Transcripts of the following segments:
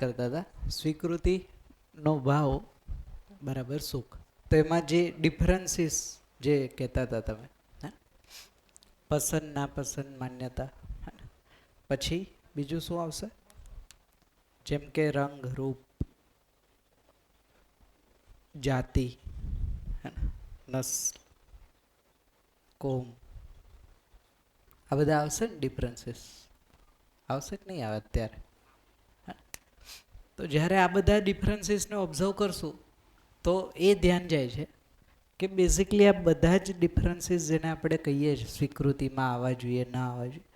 કરતા હતા સ્વીકૃતિનો ભાવ બરાબર સુખ. તો એમાં જે ડિફરન્સીસ જે કહેતા હતા તમે, પસંદ નાપસંદ માન્યતા, પછી બીજું શું આવશે? જેમ કે રંગ રૂપ જાતિ નસ્લ કોમ, આ બધા આવશે ને ડિફરન્સીસ? આવશે કે નહીં આવે અત્યારે? તો જ્યારે આ બધા ડિફરન્સીસને ઓબ્ઝર્વ કરશું તો એ ધ્યાન જાય છે કે બેઝિકલી આ બધા જ ડિફરન્સીસ જેને આપણે કહીએ છીએ સ્વીકૃતિમાં આવવા જોઈએ ના આવવા જોઈએ,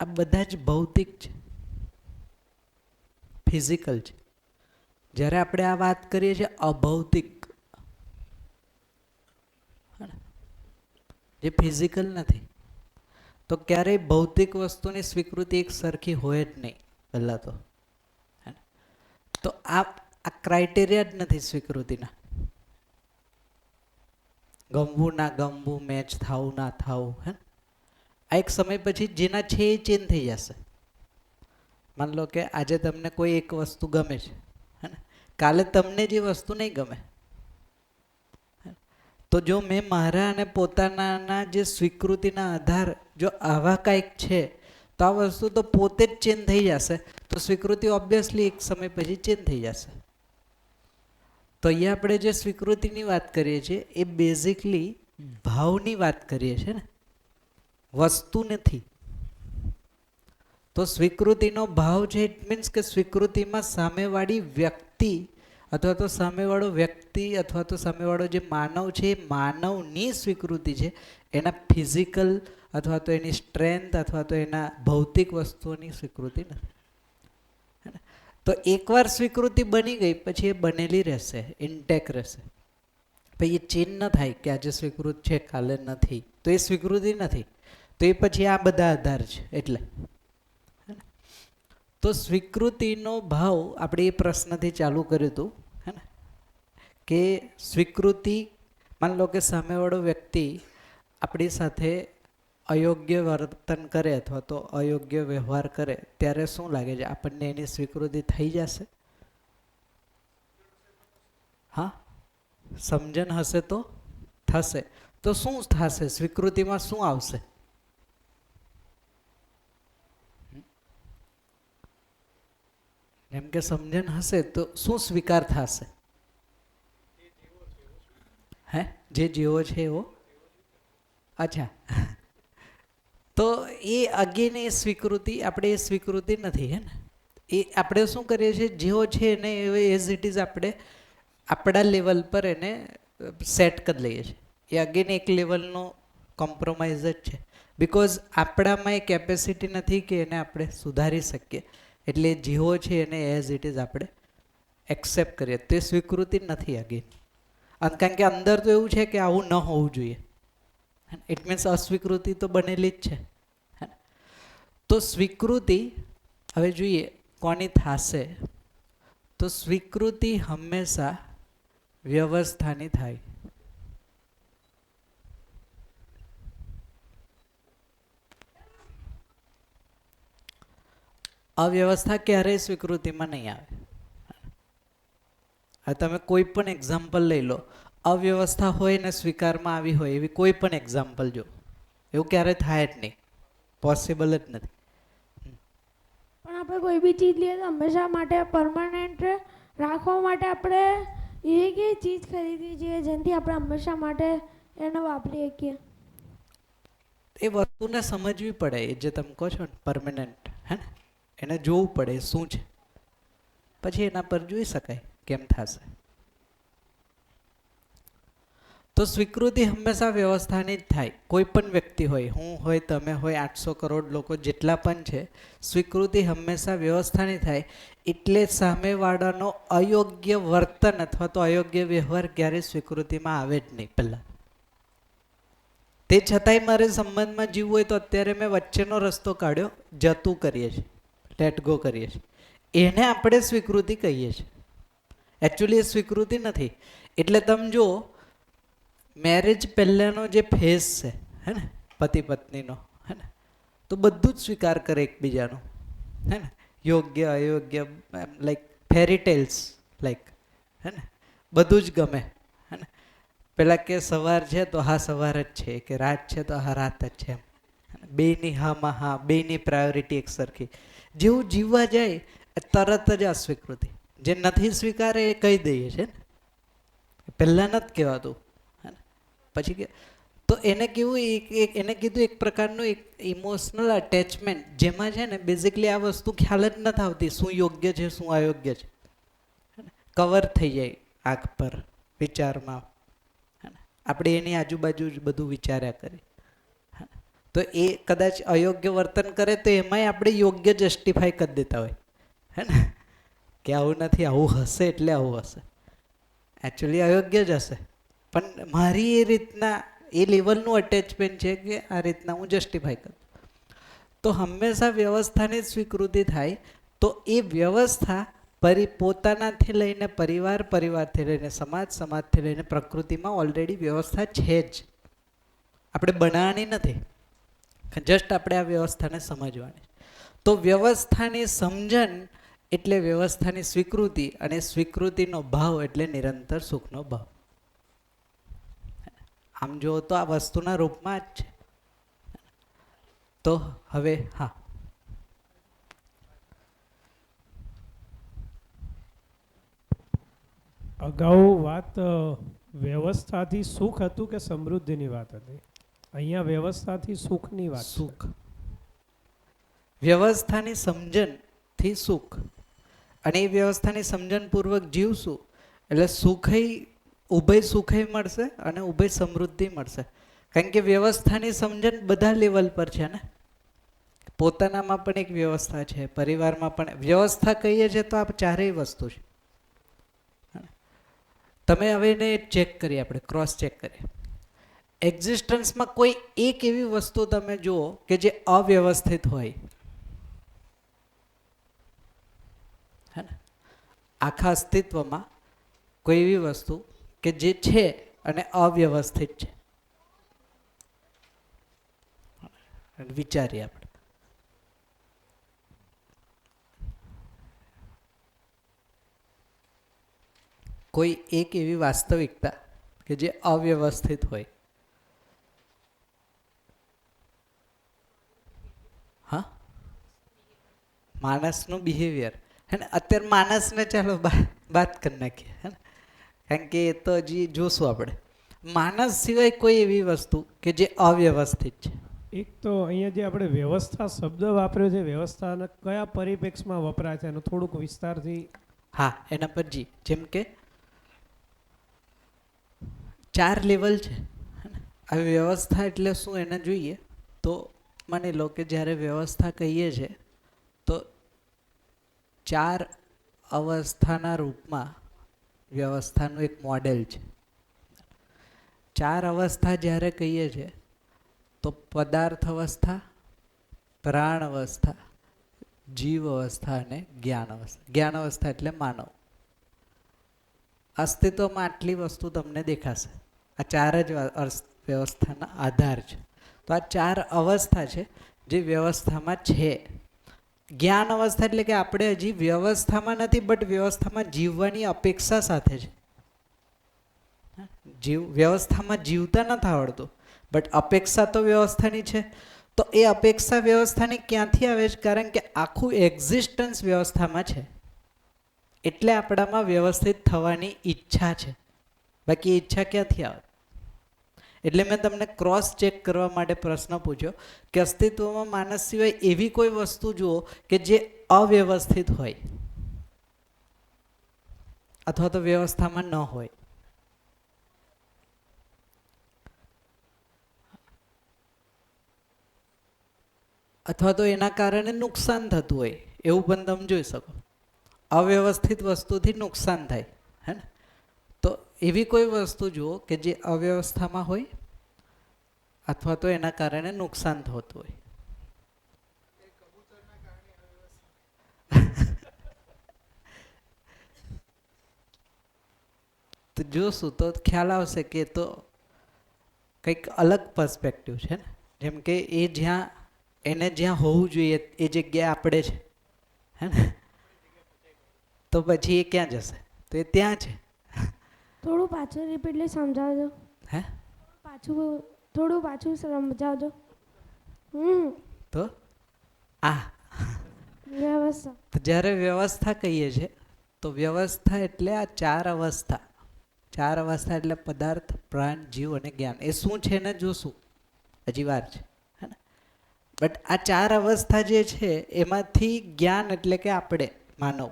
આ બધા જ ભૌતિક છે, ફિઝિકલ છે. જ્યારે આપણે આ વાત કરીએ છીએ અભૌતિક, જે ફિઝિકલ નથી, તો ક્યારેય ભૌતિક વસ્તુની સ્વીકૃતિ એક સરખી હોય જ નહીં પહેલાં તો આ ક્રાઇટેરિયા જ નથી સ્વીકૃતિના. ગમવું ના ગમવું, મેચ થવું ના થવું, આ એક સમય પછી જેના છે એ ચેન્જ થઈ જશે. માન લો કે આજે તમને કોઈ એક વસ્તુ ગમે છે, કાલે તમને જે વસ્તુ નહીં ગમે, તો જો મેં મારા અને પોતાના જે સ્વીકૃતિના આધાર જો આવા કાંઈક છે તો આ વસ્તુ તો પોતે જ ચેન્જ થઈ જશે. તો સ્વીકૃતિ ઓબ્વિયસલી એક સમય પછી ચેન્જ થઈ જશે. તો અહીંયા આપણે જે સ્વીકૃતિની વાત કરીએ છીએ એ બેઝિકલી ભાવની વાત કરીએ છીએ ને, વસ્તુ નથી. તો સ્વીકૃતિનો ભાવ છે ઇટ મીન્સ કે સ્વીકૃતિમાં સામેવાળી વ્યક્તિ અથવા તો સામેવાળો વ્યક્તિ અથવા તો સામેવાળો જે માનવ છે એ માનવની સ્વીકૃતિ છે, એના ફિઝિકલ અથવા તો એની સ્ટ્રેન્થ અથવા તો એના ભૌતિક વસ્તુઓની સ્વીકૃતિ નથી. તો એકવાર સ્વીકૃતિ બની ગઈ પછી એ બનેલી રહેશે, ઇન્ટેક રહેશે. પછી એ ચેન્જ ન થાય કે આજે સ્વીકૃત છે કાલે નથી, તો એ સ્વીકૃતિ નથી. તો એ પછી આ બધા આધાર છે. એટલે તો સ્વીકૃતિનો ભાવ આપણે એ પ્રશ્નથી ચાલુ કર્યું હતું, હે ને, કે સ્વીકૃતિ, માન લો કે સામેવાળો વ્યક્તિ આપણી સાથે અયોગ્ય વર્તન કરે અથવા તો અયોગ્ય વ્યવહાર કરે ત્યારે શું લાગે છે આપણને એની સ્વીકૃતિ થઈ જશે? હા, સમજણ હશે તો થશે. તો શું થશે? સ્વીકૃતિમાં શું આવશે? એમ કે સમજણ હશે તો શું સ્વીકાર થશે? હે, જે જેવો છે એવો. અચ્છા, તો એ અગેન એ સ્વીકૃતિ, આપણે એ સ્વીકૃતિ નથી, હે ને. એ આપણે શું કરીએ છીએ, જેવો છે એને એઝ ઇટ ઇઝ આપણે આપણા લેવલ પર એને સેટ કરી લઈએ છીએ. એ અગેન એક લેવલનો કોમ્પ્રોમાઇઝ જ છે. બિકોઝ આપણામાં એ કેપેસિટી નથી કે એને આપણે સુધારી શકીએ. એટલે જેવો છે એને એઝ ઇટ ઇઝ આપણે એક્સેપ્ટ કરીએ. તે સ્વીકૃતિ નથી અગેન. કારણ કે અંદર તો એવું છે કે આવું ન હોવું જોઈએ. ઇટ મીન્સ અસ્વીકૃતિ તો બનેલી જ છે. તો સ્વીકૃતિ હવે જોઈએ કોની થશે, તો સ્વીકૃતિ હંમેશા વ્યવસ્થાની થાય. અવ્યવસ્થા ક્યારેય સ્વીકૃતિમાં નહીં આવે. હવે તમે કોઈ પણ એક્ઝામ્પલ લઈ લો, અવ્યવસ્થા હોય ને સ્વીકારમાં આવી હોય એવી કોઈ પણ એક્ઝામ્પલ જો, એવું ક્યારેય થાય જ નહીં, પોસિબલ જ નથી. પણ આપણે કોઈ બી ચીજ લઈએ તો હંમેશા માટે પરમાનન્ટ રાખવા માટે આપણે એવી કઈ ચીજ ખરીદવી જોઈએ જેનાથી આપણે હંમેશા માટે એને વાપરી શકીએ. એ વસ્તુને સમજવી પડે, એ જે તમે કહો છો ને પરમેનન્ટ, હે ને, એને જોવું પડે શું છે, પછી એના પર જોઈ શકાય કેમ થશે. તો સ્વીકૃતિ હંમેશા વ્યવસ્થાની જ થાય. કોઈ પણ વ્યક્તિ હોય, હું હોય, તમે હોય, 800 કરોડ લોકો જેટલા પણ છે, સ્વીકૃતિ હંમેશા વ્યવસ્થાની થાય. એટલે સામેવાળાનો અયોગ્ય વર્તન અથવા તો અયોગ્ય વ્યવહાર ક્યારેય સ્વીકૃતિમાં આવે જ નહીં પહેલાં. તે છતાંય મારે સંબંધમાં જીવવું હોય તો અત્યારે મેં વચ્ચેનો રસ્તો કાઢ્યો, જતું કરીએ છીએ, લેટ ગો કરીએ છીએ, એને આપણે સ્વીકૃતિ કહીએ છીએ. એકચ્યુઅલી એ સ્વીકૃતિ નથી. એટલે તમે જુઓ, મેરેજ પહેલાંનો જે ફેઝ છે, હે ને, પતિ પત્નીનો, હે ને, તો બધું જ સ્વીકાર કરે એકબીજાનું, હે ને, યોગ્ય અયોગ્ય, એમ લાઈક ફેરી ટેલ્સ લાઈક, હે ને, બધું જ ગમે, હે ને. પેલા કે સવાર છે તો હા સવાર જ છે, કે રાત છે તો હા રાત જ છે, બેની હામાં હા, બેની પ્રાયોરિટી એક સરખી. જેવું જીવવા જાય તરત જ અસ્વીકૃતિ. જે નથી સ્વીકારે એ કહી દઈએ છે ને, પહેલા નથી કહેવાતું, હે ને. પછી કે તો એને કેવું એને કીધું એક પ્રકારનું એક ઇમોશનલ અટેચમેન્ટ, જેમાં છે ને બેઝિકલી આ વસ્તુ ખ્યાલ જ નથી આવતી શું યોગ્ય છે શું અયોગ્ય છે, કવર થઈ જાય આંખ પર વિચારમાં, હે ને. આપણે એની આજુબાજુ જ બધું વિચાર્યા કરીએ, હે ને. તો એ કદાચ અયોગ્ય વર્તન કરે તો એમાંય આપણે યોગ્ય જસ્ટિફાઈ કરી દેતા હોય, હે ને, કે આવું નથી, આવું હશે એટલે આવું હશે, એકચ્યુઅલી અયોગ્ય જ હશે, પણ મારી એ રીતના એ લેવલનું અટેચમેન્ટ છે કે આ રીતના હું જસ્ટિફાઈ કરું. તો હંમેશા વ્યવસ્થાની સ્વીકૃતિ થાય તો એ વ્યવસ્થા પોતાનાથી લઈને પરિવાર, પરિવારથી લઈને સમાજ, સમાજથી લઈને પ્રકૃતિમાં ઓલરેડી વ્યવસ્થા છે જ, આપણે બનાવવાની નથી, જસ્ટ આપણે આ વ્યવસ્થાને સમજવાની. તો વ્યવસ્થાની સમજણ એટલે વ્યવસ્થાની સ્વીકૃતિ, અને સ્વીકૃતિનો ભાવ એટલે નિરંતર સુખનો ભાવ. આમ જુઓ તો આ વસ્તુના રૂપમાં જ છે. તો હવે હા, અગાઉ વાત વ્યવસ્થાથી સુખ હતું કે સમૃદ્ધિની વાત હતી? અહીંયા વ્યવસ્થાથી સુખની વાત છે. સુખ, વ્યવસ્થાની સમજણથી સુખ, અને એ વ્યવસ્થાની સમજણપૂર્વક જીવશું એટલે સુખય, ઉભય સુખય મળશે અને ઉભય સમૃદ્ધિ મળશે. કારણ કે વ્યવસ્થાની સમજણ બધા લેવલ પર છે ને, પોતાનામાં પણ એક વ્યવસ્થા છે, પરિવારમાં પણ વ્યવસ્થા કહીએ છીએ તો આ ચારેય વસ્તુ છે. તમે હવે એને ચેક કરીએ, આપણે ક્રોસ ચેક કરીએ. એક્ઝિસ્ટન્સમાં કોઈ એક એવી વસ્તુ તમે જુઓ કે જે અવ્યવસ્થિત હોય, હે ને, આખા અસ્તિત્વમાં કોઈ એવી વસ્તુ કે જે છે અને અવ્યવસ્થિત છે, વિચારીએ આપણે. કોઈ એક એવી વાસ્તવિકતા કે જે અવ્યવસ્થિત હોય. હા, માણસનું બિહેવિયર, હે ને. અત્યારે માણસને ચાલો બાત કરી નાખીએ, હે ને, કારણ કે એ તો હજી જોશું આપણે. માણસ સિવાય કોઈ એવી વસ્તુ કે જે અવ્યવસ્થિત છે. એક તો અહીંયા જે આપણે વ્યવસ્થા શબ્દ વાપર્યો છે, વ્યવસ્થાના કયા પરિપ્રેક્ષમાં વપરાય છે એનું થોડુંક વિસ્તારથી. હા, એના પર જી, જેમ કે 4 લેવલ છે, હે ને. હવે વ્યવસ્થા એટલે શું એને જોઈએ તો માની લો કે જ્યારે વ્યવસ્થા કહીએ છીએ તો 4 અવસ્થાના રૂપમાં વ્યવસ્થાનું એક મોડેલ છે. 4 અવસ્થા જ્યારે કહીએ છીએ તો પદાર્થ અવસ્થા, પ્રાણ અવસ્થા, જીવ અવસ્થા અને જ્ઞાન અવસ્થા. જ્ઞાન અવસ્થા એટલે માનવ. અસ્તિત્વમાં આટલી વસ્તુ તમને દેખાશે. આ 4 જ વ્યવસ્થાના આધાર છે. તો આ 4 અવસ્થા છે જે વ્યવસ્થામાં છે. જ્ઞાન અવસ્થા એટલે કે આપણે હજી વ્યવસ્થામાં નથી, બટ વ્યવસ્થામાં જીવવાની અપેક્ષા સાથે છે. વ્યવસ્થામાં જીવતા નથી આવડતું, બટ અપેક્ષા તો વ્યવસ્થાની છે. તો એ અપેક્ષા વ્યવસ્થાની ક્યાંથી આવે છે? કારણ કે આખું એક્ઝિસ્ટન્સ વ્યવસ્થામાં છે, એટલે આપણામાં વ્યવસ્થિત થવાની ઈચ્છા છે. બાકી ઈચ્છા ક્યાંથી આવે? એટલે મેં તમને ક્રોસ ચેક કરવા માટે પ્રશ્ન પૂછ્યો કે અસ્તિત્વમાં માણસ સિવાય એવી કોઈ વસ્તુ જુઓ કે જે અવ્યવસ્થિત હોય અથવા તો વ્યવસ્થામાં ન હોય. અથવા તો એના કારણે નુકસાન થતું હોય એવું પણ તમે જોઈ શકો. અવ્યવસ્થિત વસ્તુથી નુકસાન થાય, હે ને. તો એવી કોઈ વસ્તુ જુઓ કે જે અવ્યવસ્થામાં હોય અથવા તો એના કારણે નુકસાન થતું હોય. તો જોશું તો ખ્યાલ આવશે કે તો કંઈક અલગ પર્સપેક્ટિવ છે ને. જેમ કે એ જ્યાં એને જ્યાં હોવું જોઈએ એ જગ્યાએ આપણે છે, હે ને. તો પછી એ ક્યાં જશે? તો એ ત્યાં છે. થોડું પાછું રિપીટલી સમજાવજો. હે થોડું પાછું સમજાવજો. તો આ વ્યવસ્થા. તો જ્યારે વ્યવસ્થા કહીએ છીએ તો વ્યવસ્થા એટલે આ ચાર અવસ્થા. ચાર અવસ્થા એટલે પદાર્થ, પ્રાણ, જીવ અને જ્ઞાન. એ શું છે ને જોશું, હજી વાર છે, હે ને? બટ આ ચાર અવસ્થા જે છે એમાંથી જ્ઞાન એટલે કે આપણે માનવ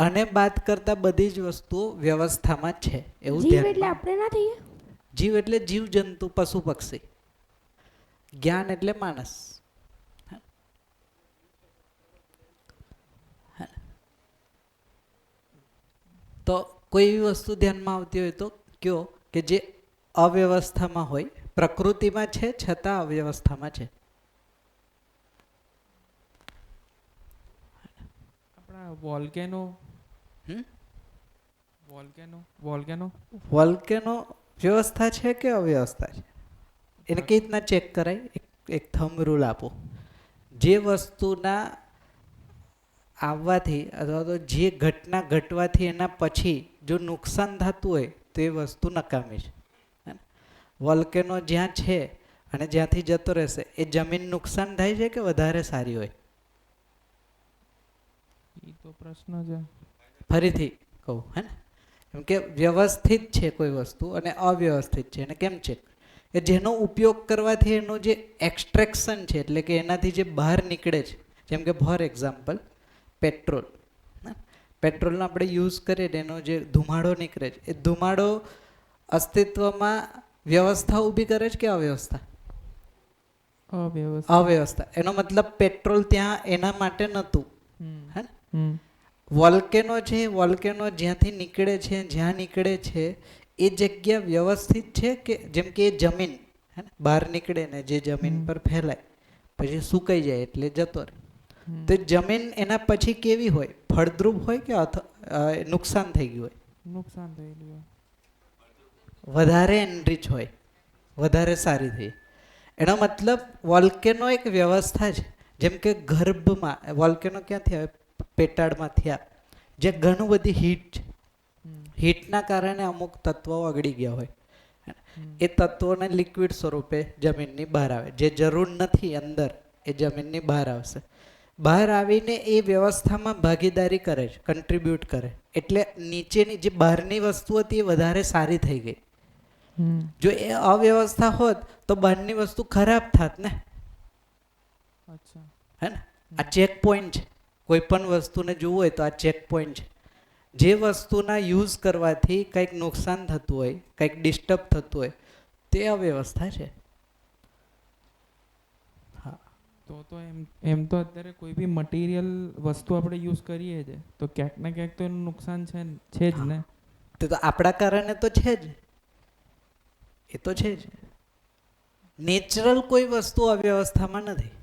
અને બાદ કરતા બધી જ વસ્તુઓ વ્યવસ્થામાં છે એવું જીવ એટલે ધ્યાનમાં. આપણે ના થઈએ. જીવ એટલે જીવ જંતુ, પશુ પક્ષી. જ્ઞાન એટલે માણસ. તો કોઈ એવી વસ્તુ ધ્યાનમાં આવતી હોય તો કયો કે જે અવ્યવસ્થામાં હોય, પ્રકૃતિમાં છે છતાં અવ્યવસ્થામાં છે. આપણા વોલ્કેનો હમ? વોલ્કેનો વોલ્કેનો વ્યવસ્થા છે કે અવ્યવસ્થા છે? એને કઈ રીતના ચેક કરાય? એક થંબ રૂલ આપો. જે વસ્તુના આવવાથી અથવા તો જે ઘટના ઘટવાથી એના પછી જો નુકસાન થતું હોય તો એ વસ્તુ નકામી છે. વોલ્કેનો જ્યાં છે અને જ્યાંથી જતો રહેશે એ જમીન નુકસાન થાય છે કે વધારે સારી હોય? એ તો પ્રશ્ન છે. ફરીથી કહું, હે ને? કેમ કે વ્યવસ્થિત છે કોઈ વસ્તુ અને અવ્યવસ્થિત છે. એને કેમ છે કે જેનો ઉપયોગ કરવાથી એનું જે એક્સ્ટ્રેક્શન છે એટલે કે એનાથી જે બહાર નીકળે છે, જેમ કે ફોર એક્ઝામ્પલ પેટ્રોલ. પેટ્રોલનો આપણે યુઝ કરીએ એનો જે ધુમાડો નીકળે છે એ ધુમાડો અસ્તિત્વમાં વ્યવસ્થા ઊભી કરે છે કે અવ્યવસ્થા? અવ્યવસ્થા. એનો મતલબ પેટ્રોલ ત્યાં એના માટે નહોતું, હે ને? વોલ્કેનો છે, વોલ્કેનો જ્યાંથી નીકળે છે, જ્યાં નીકળે છે એ જગ્યા વ્યવસ્થિત છે કે જેમ કે એ જમીન, હે ને, બહાર નીકળે ને જે જમીન પર ફેલાય પછી સુકાઈ જાય એટલે જતો રહે. તો જમીન એના પછી કેવી હોય? ફળદ્રુપ હોય કે નુકસાન થઈ ગયું હોય? નુકસાન થયેલું હોય. વધારે એનરીચ હોય, વધારે સારી થઈ. એનો મતલબ વોલ્કેનો એક વ્યવસ્થા છે. જેમ કે ગર્ભમાં વોલ્કેનો ક્યાંથી આવે? પેટાળમાંથી આવે, જે ઘણું બધી હીટ છે. હીટના કારણે અમુક તત્વો ઓગળી ગયા હોય, એ તત્વોને લિક્વિડ સ્વરૂપે જમીનની બહાર આવે. જે જરૂર નથી અંદર એ જમીનની બહાર આવશે. બહાર આવીને એ વ્યવસ્થામાં ભાગીદારી કરે છે, કન્ટ્રીબ્યુટ કરે. એટલે નીચેની જે બહારની વસ્તુ હતી એ વધારે સારી થઈ ગઈ. જો એ અવ્યવસ્થા હોત તો બહારની વસ્તુ ખરાબ થાત ને. અચ્છા. હે ને? આ ચેક પોઈન્ટ છે. કોઈ પણ વસ્તુને જોવું હોય તો આ ચેક પોઈન્ટ છે. જે વસ્તુના યુઝ કરવાથી કંઈક નુકસાન થતું હોય, કંઈક ડિસ્ટર્બ થતું હોય તે અવ્યવસ્થા છે. હા. તો એમ તો અત્યારે કોઈ બી મટીરિયલ વસ્તુ આપણે યુઝ કરીએ છીએ તો ક્યાંક ને ક્યાંક તો એનું નુકસાન છે જ ને. તે તો આપણા કારણે તો છે જ. એ તો છે જ. નેચરલ કોઈ વસ્તુ અવ્યવસ્થામાં નથી.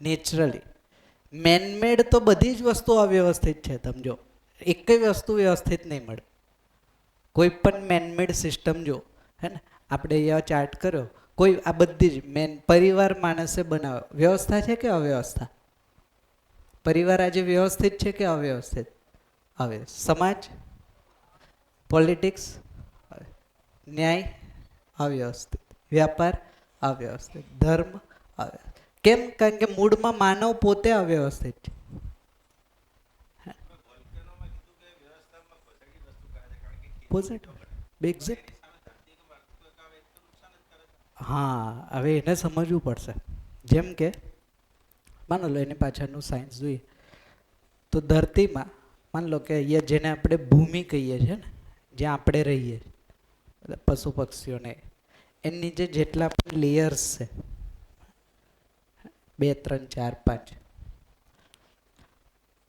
નેચરલી મેનમેડ તો બધી જ વસ્તુ અવ્યવસ્થિત છે. સમજો, એક વસ્તુ વ્યવસ્થિત નહીં મળે. કોઈ પણ મેનમેડ સિસ્ટમ જો, હે ને, આપણે અહીંયા ચાર્ટ કર્યો, કોઈ આ બધી જ પરિવાર માણસે બનાવ્યો, વ્યવસ્થા છે કે અવ્યવસ્થા? પરિવાર આજે વ્યવસ્થિત છે કે અવ્યવસ્થિત? સમાજ, પોલિટિક્સ, ન્યાય અવ્યવસ્થિત, વ્યાપાર અવ્યવસ્થિત, ધર્મ અવ્યવસ્થિત. કેમ? કારણ કે મૂળમાં માનવ પોતે અવ્યવસ્થિત છે. હા, હવે એને સમજવું પડશે. જેમ કે માનો લો એની પાછળનું સાયન્સ જોઈએ તો ધરતીમાં માન લો કે અહીંયા જેને આપણે ભૂમિ કહીએ છીએ ને, જ્યાં આપણે રહીએ પશુ પક્ષીઓને, એની નીચે જેટલા પણ લેયર્સ છે 2, 3, 4, 5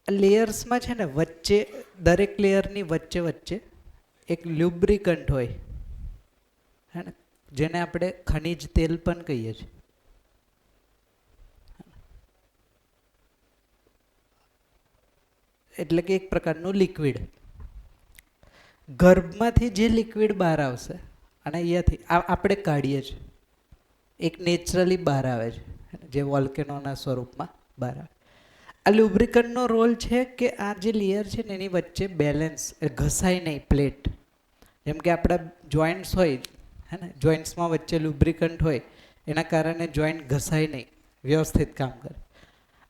લેયર્સમાં છે ને વચ્ચે દરેક લેયરની વચ્ચે વચ્ચે એક લ્યુબ્રિકન્ટ હોય, હે ને, જેને આપણે ખનિજ તેલ પણ કહીએ છીએ. એટલે કે એક પ્રકારનું લિક્વિડ. ગર્ભમાંથી જે લિક્વિડ બહાર આવશે અને અહીંયાથી આપણે કાઢીએ છીએ, એક નેચરલી બહાર આવે છે જે વોલ્કેનોના સ્વરૂપમાં બહાર આવે. આ લ્યુબ્રિકન્ટનો રોલ છે કે આ જે લેયર છે ને એની વચ્ચે બેલેન્સ ઘસાય નહીં પ્લેટ. જેમ કે આપણા જોઈન્ટ્સ હોય હે ને, જોઈન્ટ્સમાં વચ્ચે લ્યુબ્રિકન્ટ હોય એના કારણે જોઈન્ટ ઘસાય નહીં, વ્યવસ્થિત કામ કરે.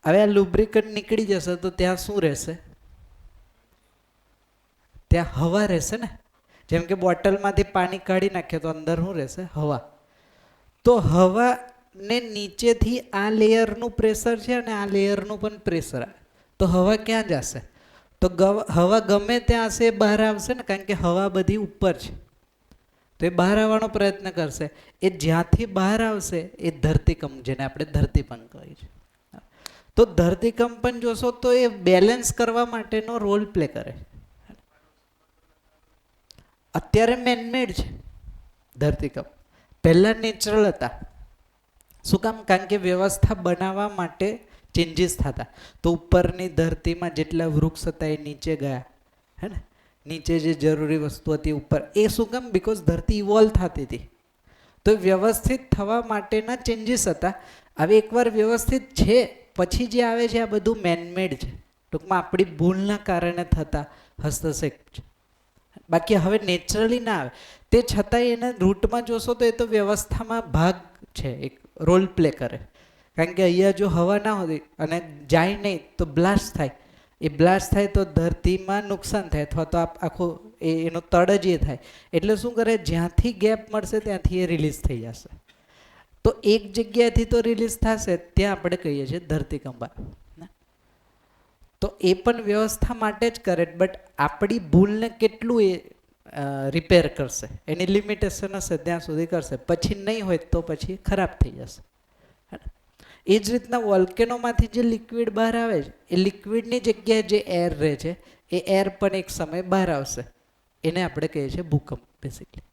હવે આ લ્યુબ્રિકન્ટ નીકળી જશે તો ત્યાં શું રહેશે? ત્યાં હવા રહેશે ને. જેમ કે બોટલમાંથી પાણી કાઢી નાખીએ તો અંદર શું રહેશે? હવા. તો હવાને નીચેથી આ લેયરનું પ્રેશર છે અને આ લેયરનું પણ પ્રેશર, તો હવા ક્યાં જશે? તો હવા ગમે ત્યાં હશે એ બહાર આવશે ને, કારણ કે હવા બધી ઉપર છે તો એ બહાર આવવાનો પ્રયત્ન કરશે. એ જ્યાંથી બહાર આવશે એ ધરતીકંપ, જેને આપણે ધરતીકંપ કહીએ છીએ. તો ધરતીકંપન જોશો તો એ બેલેન્સ કરવા માટેનો રોલ પ્લે કરે. અત્યારે મેનમેડ છે ધરતીકંપ, પહેલાં નેચરલ હતા. શું કામ? કારણ કે વ્યવસ્થા બનાવવા માટે ચેન્જીસ થતા. તો ઉપરની ધરતીમાં જેટલા વૃક્ષ હતા એ નીચે ગયા, હે ને, નીચે જે જરૂરી વસ્તુ હતી ઉપર. એ શું કામ? બિકોઝ ધરતી ઇવોલ્વ થતી હતી. તો વ્યવસ્થિત થવા માટેના ચેન્જીસ હતા. હવે એકવાર વ્યવસ્થિત છે પછી જે આવે છે આ બધું મેનમેડ છે, ટૂંકમાં આપણી ભૂલના કારણે થતા હસ્તક્ષેપ છે. બાકી હવે નેચરલી ના આવે. તે છતાંય એના રૂટમાં જોશો તો એ તો વ્યવસ્થામાં ભાગ છે, એક રોલ પ્લે કરે. કારણ કે અહીંયા જો હવા ના હોય અને જાય નહીં તો બ્લાસ્ટ થાય. એ બ્લાસ્ટ થાય તો ધરતીમાં નુકસાન થાય, અથવા તો આખું એનો તડ જ એ થાય. એટલે શું કરે? જ્યાંથી ગેપ મળશે ત્યાંથી એ રિલીઝ થઈ જશે. તો એક જગ્યાએથી તો રિલીઝ થશે, ત્યાં આપણે કહીએ છીએ ધરતીકંપ. તો એ પણ વ્યવસ્થા માટે જ કરે, બટ આપણી ભૂલને કેટલું એ રિપેર કરશે, એની લિમિટેશન હશે ત્યાં સુધી કરશે. પછી નહીં હોય તો પછી ખરાબ થઈ જશે. એ જ રીતના વોલ્કેનોમાંથી જે લિક્વિડ બહાર આવે છે, એ લિક્વિડની જગ્યાએ જે એર રહે છે એ એર પણ એક સમય બહાર આવશે. એને આપણે કહીએ છીએ ભૂકંપ બેસિકલી.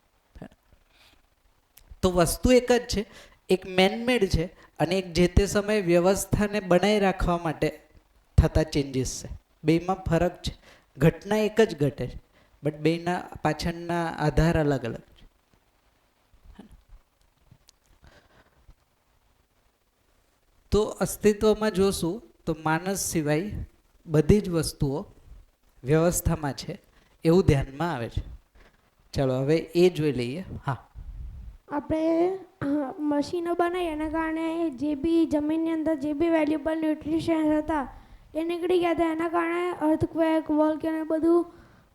તો વસ્તુ એક જ છે, એક મેનમેડ છે અને એક જે તે સમયે વ્યવસ્થાને બનાવી રાખવા માટે થતા ચેન્જીસ છે. બેમાં ફરક છે. ઘટના એક જ ઘટે છે, બટ બેના પાછળના આધાર અલગ અલગ છે. તો અસ્તિત્વમાં જોશું તો માણસ સિવાય બધી જ વસ્તુઓ વ્યવસ્થામાં છે એવું ધ્યાનમાં આવે છે. ચાલો હવે એ જોઈ લઈએ. હા, આપણે મશીનો બનાવી એના કારણે જે બી જમીનની અંદર જે બી વેલ્યુબલ ન્યુટ્રિશન્સ હતા એ નીકળી ગયા હતા. એના કારણે અર્થક્વેક, વોલ્કેનો બધું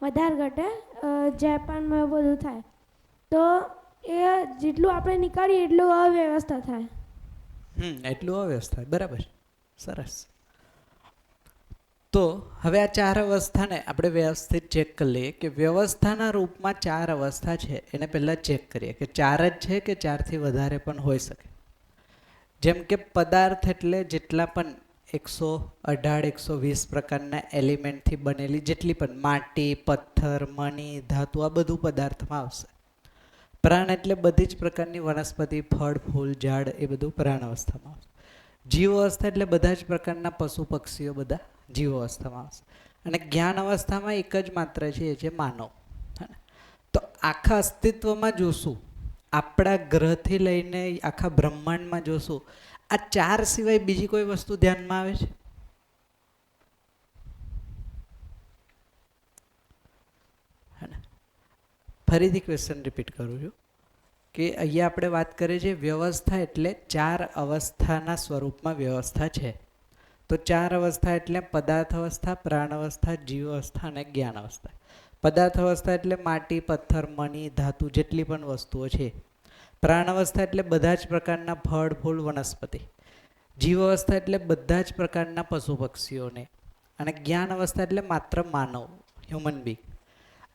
વધારે ઘટે. જાપાનમાં બધું થાય તો એ જેટલું આપણે નીકાળીએ એટલું અવ્યવસ્થા થાય. એટલું અવ્યવસ્થા. બરાબર, સરસ. તો હવે આ ચાર અવસ્થાને આપણે વ્યવસ્થિત ચેક કરી લઈએ કે વ્યવસ્થાના રૂપમાં ચાર અવસ્થા છે એને પહેલાં ચેક કરીએ કે ચાર જ છે કે ચારથી વધારે પણ હોઈ શકે. જેમ કે પદાર્થ એટલે જેટલા પણ 118, 120 પ્રકારના એલિમેન્ટથી બનેલી જેટલી પણ માટી, પથ્થર, મણી, ધાતુ, આ બધું પદાર્થમાં આવશે. પ્રાણ એટલે બધી જ પ્રકારની વનસ્પતિ, ફળ, ફૂલ, ઝાડ, એ બધું પ્રાણ અવસ્થામાં આવશે. જીવ અવસ્થા એટલે બધા જ પ્રકારના પશુ પક્ષીઓ બધા જીવ અવસ્થામાં આવશે. અને જ્ઞાન અવસ્થામાં એક જ માત્ર છે, એ છે માનવ. તો આખા અસ્તિત્વમાં જોશું, આપણા ગ્રહથી લઈને આખા બ્રહ્માંડમાં જોશું, આ ચાર સિવાય બીજી કોઈ વસ્તુ ધ્યાનમાં આવે છે? ફરીથી ક્વેશ્ચન રિપીટ કરું છું કે અહીંયા આપણે વાત કરીએ છીએ વ્યવસ્થા એટલે ચાર અવસ્થાના સ્વરૂપમાં વ્યવસ્થા છે. તો ચાર અવસ્થા એટલે પદાર્થ અવસ્થા, પ્રાણ અવસ્થા, જીવ અવસ્થા અને જ્ઞાન અવસ્થા. પદાર્થ અવસ્થા એટલે માટી, પથ્થર, મણી, ધાતુ, જેટલી પણ વસ્તુઓ છે. પ્રાણ અવસ્થા એટલે બધા જ પ્રકારના ફળ, ફૂલ, વનસ્પતિ. જીવ અવસ્થા એટલે બધા જ પ્રકારના પશુ પક્ષીઓને. અને જ્ઞાન અવસ્થા એટલે માત્ર માનવ, હ્યુમન બીંગ.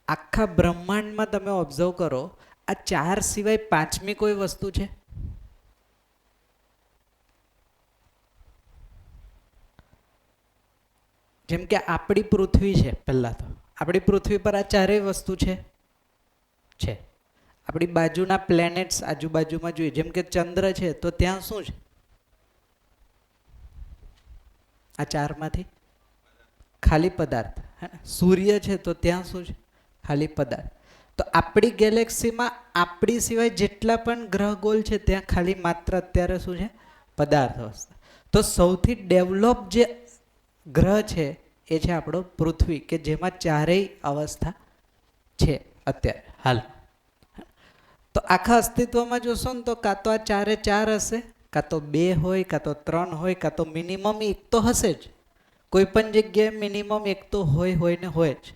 આખા બ્રહ્માંડમાં તમે ઓબ્ઝર્વ કરો, આ ચાર સિવાય પાંચમી કોઈ વસ્તુ છે? જેમ કે આપણી પૃથ્વી છે, પહેલા તો આપણી પૃથ્વી પર આ ચારેય વસ્તુ છે. આપણી બાજુના પ્લેનેટ્સ આજુબાજુમાં જોઈએ, જેમ કે ચંદ્ર છે તો ત્યાં શું છે? આ ચારમાંથી ખાલી પદાર્થ. સૂર્ય છે તો ત્યાં શું છે? ખાલી પદાર્થ. તો આપણી ગેલેક્સીમાં આપણી સિવાય જેટલા પણ ગ્રહ ગોલ છે ત્યાં ખાલી માત્ર અત્યારે શું છે? પદાર્થ અવસ્થા. તો સૌથી ડેવલપ જે ગ્રહ છે એ છે આપણો પૃથ્વી, કે જેમાં ચારેય અવસ્થા છે અત્યારે હાલ. તો આખા અસ્તિત્વમાં જોશો ને તો કાં તો આ ચારે ચાર હશે, કાં તો 2 હોય, કાં તો 3 હોય, કાં તો મિનિમમ એક તો હશે જ. કોઈ પણ જગ્યાએ મિનિમમ એક તો હોય ને હોય જ,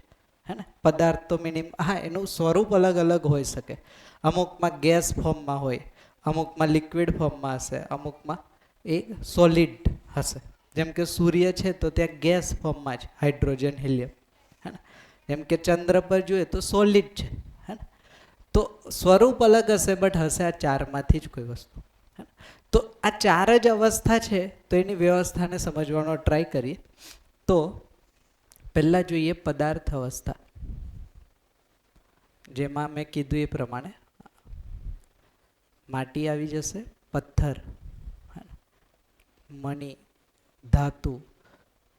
હે ને. પદાર્થ તો મિનિમમ, હા એનું સ્વરૂપ અલગ અલગ હોઈ શકે. અમુકમાં ગેસ ફોર્મમાં હોય, અમુકમાં લિક્વિડ ફોર્મમાં હશે, અમુકમાં એ સોલિડ હશે. જેમ કે સૂર્ય છે તો ત્યાં ગેસ ફોર્મમાં છે, હાઇડ્રોજન હિલિયમ, હે ને. જેમ કે ચંદ્ર પર જોઈએ તો સોલિડ છે, હે ને. તો સ્વરૂપ અલગ હશે, બટ હશે આ ચારમાંથી જ કોઈ વસ્તુ. તો આ ચાર જ અવસ્થા છે, તો એની વ્યવસ્થાને સમજવાનો ટ્રાય કરીએ. તો પહેલાં જોઈએ પદાર્થ અવસ્થા, જેમાં મેં કીધું એ પ્રમાણે માટી આવી જશે, પથ્થર, મણી, ધાતુ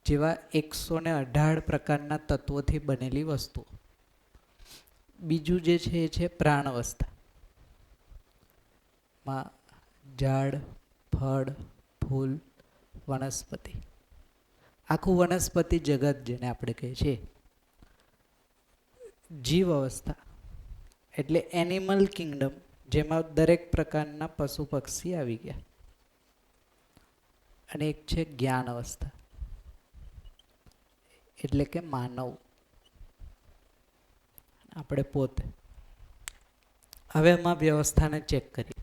જેવા 118 પ્રકારના તત્વોથી બનેલી વસ્તુ. બીજું જે છે એ છે પ્રાણ અવસ્થા, માં ઝાડ, ફળ, ફૂલ, વનસ્પતિ, આખું વનસ્પતિ જગત જેને આપણે કહીએ છીએ. જીવ અવસ્થા એટલે એનિમલ કિંગડમ, જેમાં દરેક પ્રકારના પશુ પક્ષી આવી ગયા. અને એક છે જ્ઞાન અવસ્થા, એટલે કે માનવ, આપણે પોતે. હવે એમાં વ્યવસ્થાને ચેક કરીએ.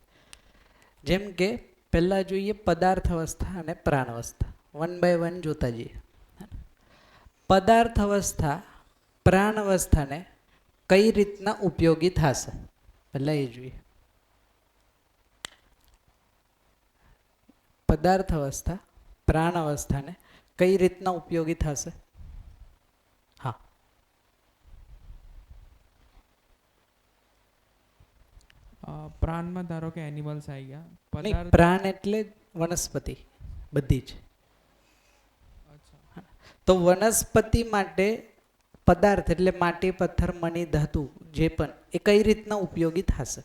જેમ કે પહેલાં જોઈએ પદાર્થ અવસ્થા અને પ્રાણ અવસ્થા, 1 by 1 જોતા જઈએ. પદાર્થ અવસ્થા પ્રાણ અવસ્થાને કઈ રીતના ઉપયોગી થશે, પહેલાં એ જોઈએ. પદાર્થ અવસ્થા પ્રાણ અવસ્થાને કઈ રીતના ઉપયોગી થશે? હા, પ્રાણમાં ધારો કે એનિમલ્સ આવી ગયા, નહીં, પદાર્થ. પ્રાણ એટલે વનસ્પતિ બધી જ. અચ્છા. તો વનસ્પતિ માટે પદાર્થ એટલે માટી, પથ્થર, મણી, ધાતુ જે પણ, એ કઈ રીતના ઉપયોગી થશે?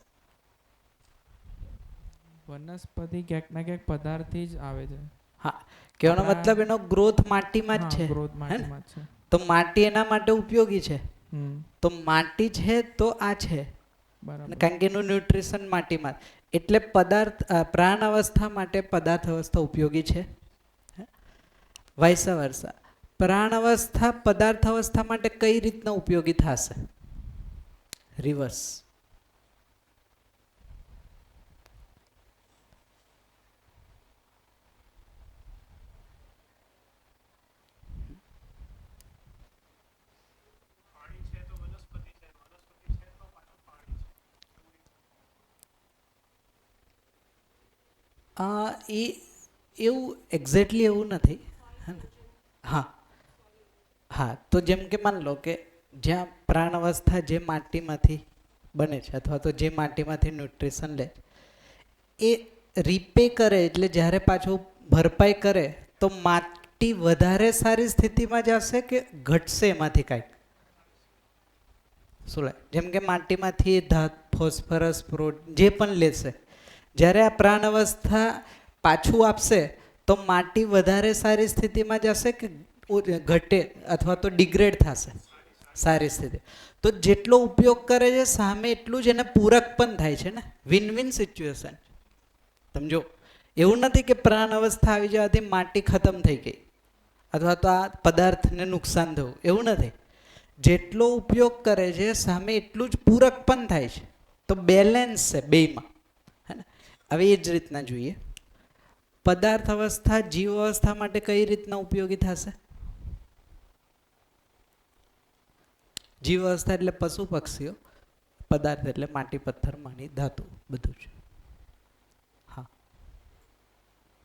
વનસ્પતિ ક્યાંક ના ક્યાંક પદાર્થથી જ આવે છે. હા, કહેવાનો આપણા- મતલબ એનો ગ્રોથ માટીમાં જ હા, છે, ગ્રોથ હે ને? માટીમાં જ છે. તો માટી એના માટે ઉપયોગી છે. હમ, તો માટી છે તો આ છે, બરાબર. કારણ કે એનું ન્યુટ્રિશન માટીમાં. એટલે પદાર્થ પ્રાણ અવસ્થા માટે પદાર્થ અવસ્થા ઉપયોગી છે. વાઇસ વર્સા, પ્રાણ અવસ્થા પદાર્થ અવસ્થા માટે કઈ રીતના ઉપયોગી થશે? રિવર્સ. એ એવું એક્ઝેક્ટલી એવું નથી, હે ને. હા હા, તો જેમ કે માન લો કે જ્યાં પ્રાણ અવસ્થા જે માટીમાંથી બને છે, અથવા તો જે માટીમાંથી ન્યુટ્રિશન લે, એ રીપે કરે એટલે જ્યારે પાછું ભરપાઈ કરે તો માટી વધારે સારી સ્થિતિમાં જશે કે ઘટશે એમાંથી કાંઈક? શું લાગે? જેમ કે માટીમાંથી ધાત, ફોસ્ફરસ, જે પણ લેશે, જ્યારે આ પ્રાણ અવસ્થા પાછું આપશે તો માટી વધારે સારી સ્થિતિમાં જશે કે ઘટે અથવા તો ડિગ્રેડ થશે? સારી સ્થિતિ. તો જેટલો ઉપયોગ કરે છે સામે એટલું જ એને પૂરક પણ થાય છે ને, વિન વિન સિચ્યુએશન. સમજો, એવું નથી કે પ્રાણ અવસ્થા આવી જવાથી માટી ખતમ થઈ ગઈ અથવા તો આ પદાર્થને નુકસાન થયું, એવું નથી. જેટલો ઉપયોગ કરે છે સામે એટલું જ પૂરક પણ થાય છે. તો બેલેન્સ છે બેયમાં, હે ને. હવે એ જ રીતના જોઈએ પદાર્થ અવસ્થા જીવ અવસ્થા માટે કઈ રીતના ઉપયોગી થશે? જીવ અવસ્થા એટલે પશુ પક્ષીઓ, પદાર્થ એટલે માટી, પથ્થર, મણી, ધાતુ બધું જ. હા,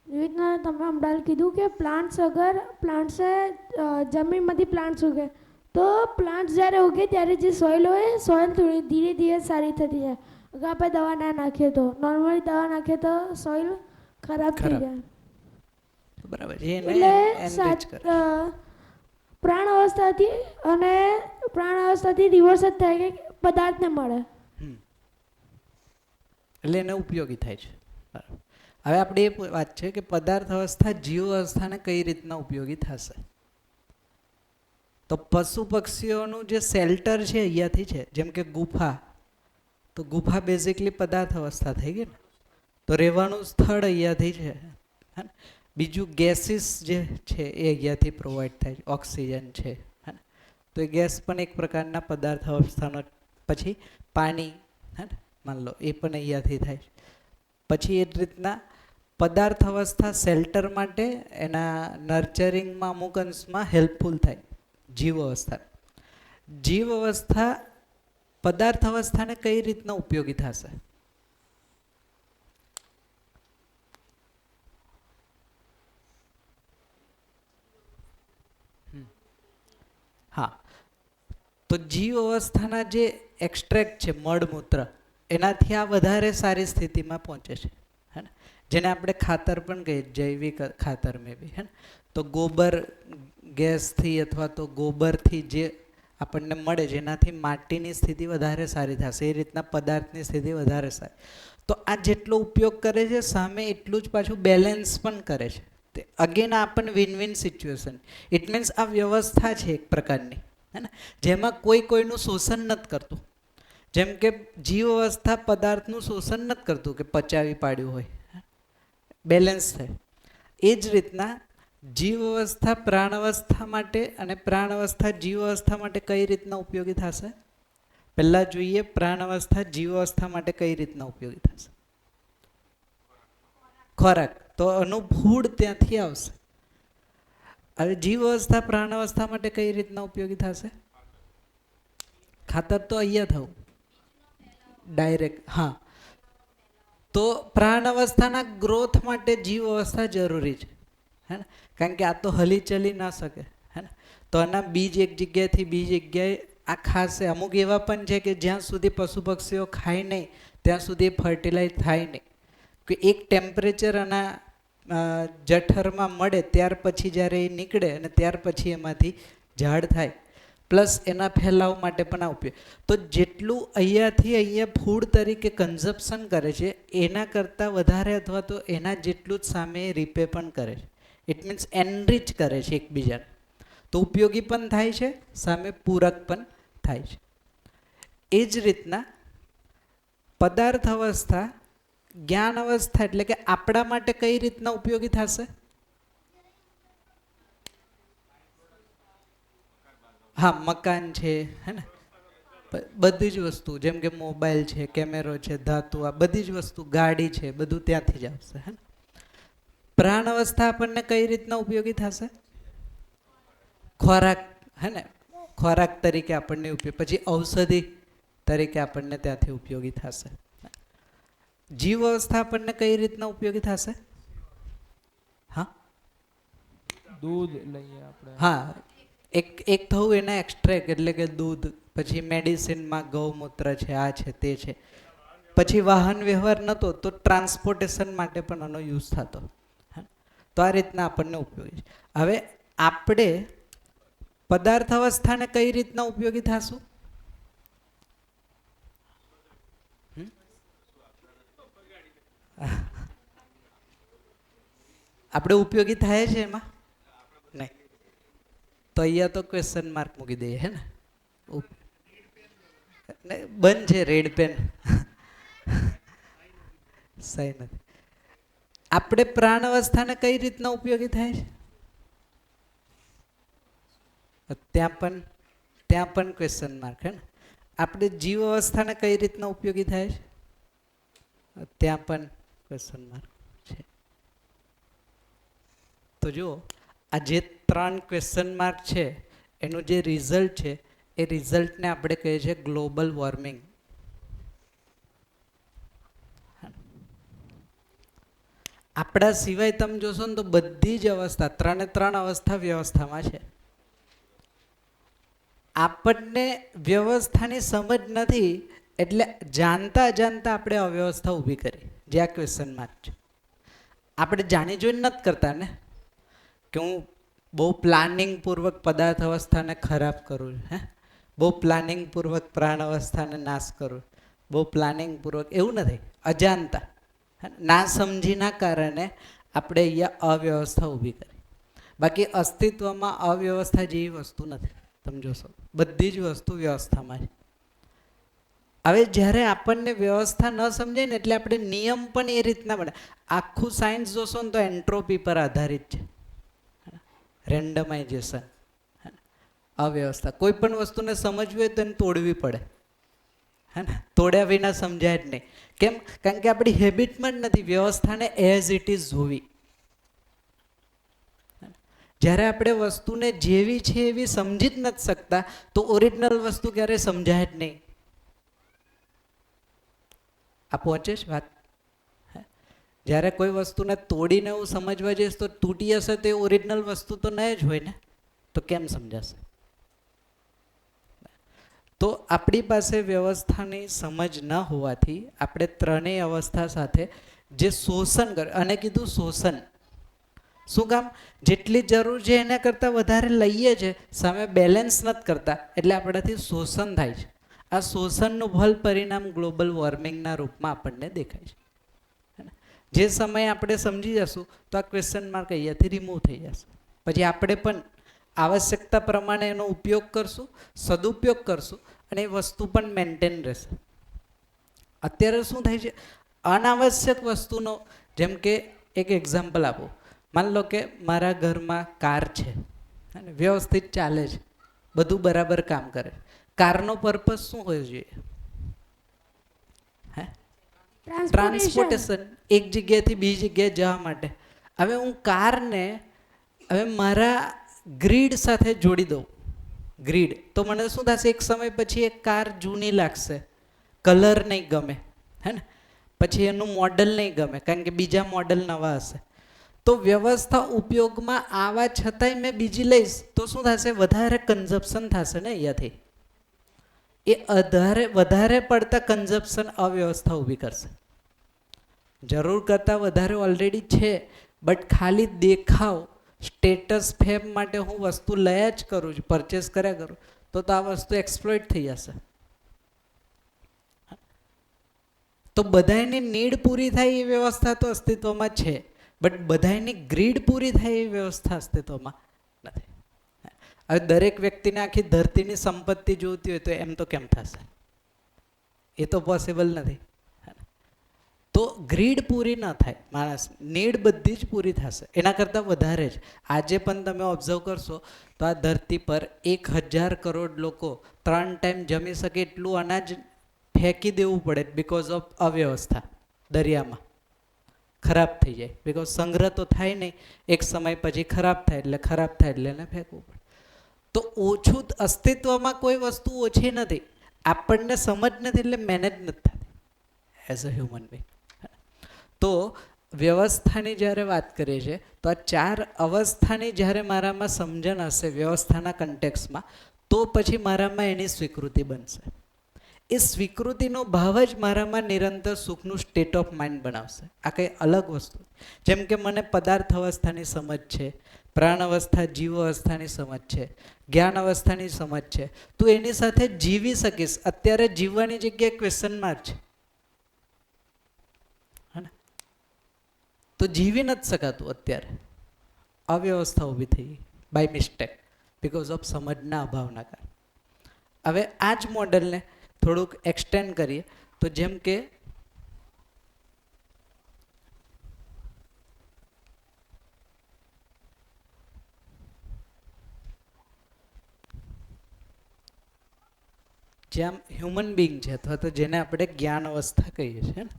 એવી રીતના તમે હમણાં કીધું કે પ્લાન્ટ્સે જમીનમાંથી પ્લાન્ટ્સ ઉગે, તો પ્લાન્ટ્સ જ્યારે ઉગે ત્યારે જે સોઇલ હોય, સોઇલ થોડી ધીરે ધીરે સારી થતી જાય. અગર આપણે દવા ના નાખીએ તો, નોર્મલી દવા નાખીએ તો સોઇલ ખરાબ થઈ ખરાબ. જાય. બરાબર. એને એટલે એનરીચ કરે. પ્રાણ અવસ્થાથી રિવર્સ જ થાય કે પદાર્થને મળે. એટલે એને ઉપયોગી થાય છે. બરાબર. હવે આપણે એ વાત છે કે પદાર્થ અવસ્થા જીવ અવસ્થાને કઈ રીતના ઉપયોગી થશે? તો પશુ પક્ષીઓનું જે શેલ્ટર છે અહીંયાથી છે, જેમ કે ગુફા, તો ગુફા બેઝિકલી પદાર્થ અવસ્થા થઈ ગઈ ને, તો રહેવાનું સ્થળ અહીંયાથી છે. હે ને? બીજું ગેસીસ જે છે એ અહીંયાથી પ્રોવાઈડ થાય છે, ઓક્સિજન છે. હે ને? તો એ ગેસ પણ એક પ્રકારના પદાર્થ અવસ્થાનો. પછી પાણી, હે ને, માન લો એ પણ અહીંયાથી થાય છે. પછી એ જ રીતના પદાર્થ અવસ્થા શેલ્ટર માટે એના નર્ચરિંગમાં અમુક અંશમાં હેલ્પફુલ થાય. જીવ અવસ્થા, જીવ અવસ્થા પદાર્થ અવસ્થાને કઈ રીતના ઉપયોગી થશે? હા, તો જીવ અવસ્થાના જે એક્સ્ટ્રેક્ટ છે મળમૂત્ર, એનાથી આ વધારે સારી સ્થિતિમાં પહોંચે છે. હે ને? જેને આપણે ખાતર પણ કહીએ, જૈવિક ખાતર મેં બી. હે ને? તો ગોબર ગેસથી અથવા તો ગોબરથી જે આપણને મળે, જેનાથી માટીની સ્થિતિ વધારે સારી થશે, એ રીતના પદાર્થની સ્થિતિ વધારે સારી. તો આ જેટલો ઉપયોગ કરે છે સામે એટલું જ પાછું બેલેન્સ પણ કરે છે. તે અગેન આ પણ win win situation. It means આ વ્યવસ્થા છે એક પ્રકારની, હે ને, જેમાં કોઈ કોઈનું શોષણ નથી કરતું. જેમ કે જીવ અવસ્થા પદાર્થનું શોષણ નથી કરતું કે પચાવી પાડ્યું હોય, બેલેન્સ થાય. એ જ રીતના જીવ અવસ્થા પ્રાણ અવસ્થા માટે અને પ્રાણ અવસ્થા જીવ અવસ્થા માટે કઈ રીતના ઉપયોગી થશે? પહેલા જોઈએ પ્રાણ અવસ્થા જીવ અવસ્થા માટે કઈ રીતના ઉપયોગી થશે. ખોરાક, તો અનુભૂળ ત્યાંથી આવશે. હવે જીવ અવસ્થા પ્રાણ અવસ્થા માટે કઈ રીતના ઉપયોગી થશે? ખાતર તો અહીંયા થવું ડાયરેક્ટ. હા, તો પ્રાણ અવસ્થાના ગ્રોથ માટે જીવ અવસ્થા જરૂરી છે. હે ને? કારણ કે આ તો હલી ચલી ના શકે. હે ને? તો આના બીજ એક જગ્યાએથી બીજી જગ્યાએ આ ખાસે. અમુક એવા પણ છે કે જ્યાં સુધી પશુ પક્ષીઓ ખાય નહીં ત્યાં સુધી ફર્ટિલાઇઝ થાય નહીં. કે એક ટેમ્પરેચર આના જઠરમાં મળે ત્યાર પછી જ્યારે એ નીકળે અને ત્યાર પછી એમાંથી ઝાડ થાય, પ્લસ એના ફેલાવ માટે પણ આ ઉપયોગ. તો જેટલું અહીંયાથી અહીંયા ફૂડ તરીકે કન્ઝપ્શન કરે છે એના કરતાં વધારે અથવા તો એના જેટલું જ સામે રીપે પણ કરે છે. ઇટ મીન્સ એનરીચ કરે છે એકબીજાને. તો ઉપયોગી પણ થાય છે, સામે પૂરક પણ થાય છે. એ જ રીતના પદાર્થ અવસ્થા જ્ઞાન અવસ્થા એટલે કે આપણા માટે કઈ રીતના ઉપયોગી થશે? હા, મકાન છે, હે ને, બધી જ વસ્તુ, જેમ કે મોબાઈલ છે, કેમેરો છે, ધાતુ, આ બધી જ વસ્તુ, ગાડી છે, બધું ત્યાંથી જ આવશે. હે ને? પ્રાણ અવસ્થા આપણને કઈ રીતના ઉપયોગી થશે? ખોરાક, હે ને, ખોરાક તરીકે આપણને ઉપયોગ, પછી ઔષધિ તરીકે આપણને ત્યાંથી ઉપયોગી થશે. જીવ અવસ્થા આપણને કઈ રીતના ઉપયોગી થશે? હા, દૂધ લઈએ આપણે. હા, એક થવું એના એક્સ્ટ્રેક્ટ એટલે કે દૂધ, પછી મેડિસિનમાં ગૌમૂત્ર છે, આ છે, તે છે. પછી વાહન વ્યવહાર નહોતો તો ટ્રાન્સપોર્ટેશન માટે પણ આનો યુઝ થતો. તો આ રીતના આપણને ઉપયોગી છે. હવે આપણે પદાર્થ અવસ્થાને કઈ રીતના ઉપયોગી થશું? આપણે ઉપયોગી થાય છે એમાં નહીં, તો અહીંયા તો ક્વેશ્ચન માર્ક મૂકી દઈએ. હે ને, બંધ છે રેડ પેન, સહી નથી. આપણે પ્રાણ અવસ્થાને કઈ રીતના ઉપયોગી થાય છે? ત્યાં પણ ક્વેશ્ચન માર્ક. હે ને, આપણે જીવ અવસ્થાને કઈ રીતના ઉપયોગી થાય છે? ત્યાં પણ ક્વેશ્ચન માર્ક છે. તો જુઓ, આ જે 3 ક્વેશ્ચન માર્ક છે એનું જે રિઝલ્ટ છે એ રિઝલ્ટને આપણે કહીએ છીએ ગ્લોબલ વોર્મિંગ. આપણા સિવાય તમે જોશો ને તો બધી જ અવસ્થા, 3 અવસ્થા વ્યવસ્થામાં છે. આપણને વ્યવસ્થાની સમજ નથી એટલે જાણતા અજાણતા આપણે અવ્યવસ્થા ઊભી કરી, જે આ ક્વેશ્ચન માર્ક છે. આપણે જાણી જોઈને નથી કરતા ને કે હું બહુ પ્લાનિંગ પૂર્વક પદાર્થ અવસ્થાને ખરાબ કરું, હે, બહુ પ્લાનિંગ પૂર્વક પ્રાણ અવસ્થાને નાશ કરું, બહુ પ્લાનિંગ પૂર્વક, એવું નથી. અજાણતા, ના સમજીના કારણે આપણે અહીંયા અવ્યવસ્થા ઊભી કરી. બાકી અસ્તિત્વમાં અવ્યવસ્થા જેવી વસ્તુ નથી. તમે જોશો બધી જ વસ્તુ વ્યવસ્થામાં છે. હવે જ્યારે આપણને વ્યવસ્થા ન સમજાય ને એટલે આપણે નિયમ પણ એ રીતના બને. આખું સાયન્સ જોશો ને તો એન્ટ્રોપી પર આધારિત છે, રેન્ડમાઇઝેશન, અવ્યવસ્થા. કોઈ પણ વસ્તુને સમજવી હોય તો એને તોડવી પડે, હે ને? તોડ્યા વિના સમજાય જ નહીં. કેમ? કારણ કે આપણી હેબિટમાં જ નથી વ્યવસ્થાને એઝ ઇટ ઇઝ જોવી. જ્યારે આપણે વસ્તુને જેવી છે એવી સમજી જ નથી શકતા તો ઓરિજિનલ વસ્તુ ક્યારેય સમજાય જ નહીં. આ પહોંચે છે વાત? જ્યારે કોઈ વસ્તુને તોડીને એવું સમજવા જઈશ તો તૂટી હશે તો એ ઓરિજિનલ વસ્તુ તો નહીં જ હોય ને, તો કેમ સમજાશે? તો આપણી પાસે વ્યવસ્થાની સમજ ન હોવાથી આપણે ત્રણેય અવસ્થા સાથે જે શોષણ કરે, અને કીધું શોષણ શું કામ? જેટલી જરૂર છે એના કરતાં વધારે લઈએ છે, સામે બેલેન્સ નથી કરતા, એટલે આપણાથી શોષણ થાય છે. આ શોષણનું ફલ પરિણામ ગ્લોબલ વોર્મિંગના રૂપમાં આપણને દેખાય છે. જે સમયે આપણે સમજી જશું તો આ ક્વેશ્ચન માર્ક અહીંયાથી રિમૂવ થઈ જશે. પછી આપણે પણ આવશ્યકતા પ્રમાણે એનો ઉપયોગ કરશું, સદુપયોગ કરશું, અને એ વસ્તુ પણ મેન્ટેન રહેશે. અત્યારે શું થાય છે? અનાવશ્યક વસ્તુનો, જેમ કે એક એક્ઝામ્પલ આપો. માન લો કે મારા ઘરમાં કાર છે અને વ્યવસ્થિત ચાલે છે, બધું બરાબર કામ કરે. કારનો પર્પઝ શું હોવો જોઈએ? હે? ટ્રાન્સપોર્ટેશન, એક જગ્યાએથી બીજી જગ્યાએ જવા માટે. હવે હું કારને હવે મારા ગ્રીડ સાથે જોડી દઉં, ગ્રીડ, તો મને શું થશે? એક સમય પછી એક કાર જૂની લાગશે, કલર નહીં ગમે, હે ને? પછી એનું મોડલ નહીં ગમે કારણ કે બીજા મોડલ નવા હશે. તો વ્યવસ્થા ઉપયોગમાં આવવા છતાંય મેં બીજી લઈશ તો શું થશે? વધારે કન્ઝપ્શન થશે ને અહીંયાથી. એ વધારે પડતા કન્ઝપ્શન અવ્યવસ્થા ઊભી કરશે. જરૂર કરતાં વધારે ઓલરેડી છે, બટ ખાલી દેખાવ, સ્ટેટસ ફેમ માટે હું વસ્તુ લયા જ કરું છું, પરચેસ કર્યા કરું, તો આ વસ્તુ એક્સપ્લોઇટ થઈ જશે. તો બધાની નીડ પૂરી થાય એ વ્યવસ્થા તો અસ્તિત્વમાં છે, બટ બધાની ગ્રીડ પૂરી થાય એ વ્યવસ્થા અસ્તિત્વમાં નથી. હવે દરેક વ્યક્તિને આખી ધરતીની સંપત્તિ જોઈતી હોય તો એમ તો કેમ થશે? એ તો પોસિબલ નથી. તો ગ્રીડ પૂરી ન થાય, માણસ નીડ બધી જ પૂરી થશે, એના કરતાં વધારે જ. આજે પણ તમે ઓબ્ઝર્વ કરશો તો આ ધરતી પર 1000 કરોડ લોકો 3 ટાઈમ જમી શકે એટલું અનાજ ફેંકી દેવું પડે બિકોઝ ઓફ અવ્યવસ્થા. દરિયામાં ખરાબ થઈ જાય, બિકોઝ સંગ્રહ તો થાય નહીં, એક સમય પછી ખરાબ થાય એટલે એને ફેંકવું પડે. તો ઓછું અસ્તિત્વમાં કોઈ વસ્તુ ઓછી નથી, આપણને સમજ નથી એટલે મેનેજ નથી થતી એઝ અ હ્યુમન બીંગ. તો વ્યવસ્થાની જ્યારે વાત કરીએ છીએ તો આ 4 અવસ્થાની જ્યારે મારામાં સમજણ હશે વ્યવસ્થાના કન્ટેક્સમાં, તો પછી મારામાં એની સ્વીકૃતિ બનશે. એ સ્વીકૃતિનો ભાવ જ મારામાં નિરંતર સુખનું સ્ટેટ ઓફ માઇન્ડ બનાવશે. આ કંઈ અલગ વસ્તુ. જેમ કે મને પદાર્થ અવસ્થાની સમજ છે, પ્રાણ અવસ્થા જીવ અવસ્થાની સમજ છે, જ્ઞાન અવસ્થાની સમજ છે, તું એની સાથે જીવી શકીશ. અત્યારે જીવવાની જગ્યાએ ક્વેશ્ચન માર્ક છે, તો જીવી નથી શકાતું. અત્યારે અવ્યવસ્થા ઊભી થઈ બાય મિસ્ટેક બિકોઝ ઓફ સમજના અભાવના કારણે. હવે આ જ મોડલને થોડુંક એક્સટેન્ડ કરીએ તો જેમ કે જેમ હ્યુમન બીંગ છે અથવા તો જેને આપણે જ્ઞાન અવસ્થા કહીએ છીએ ને,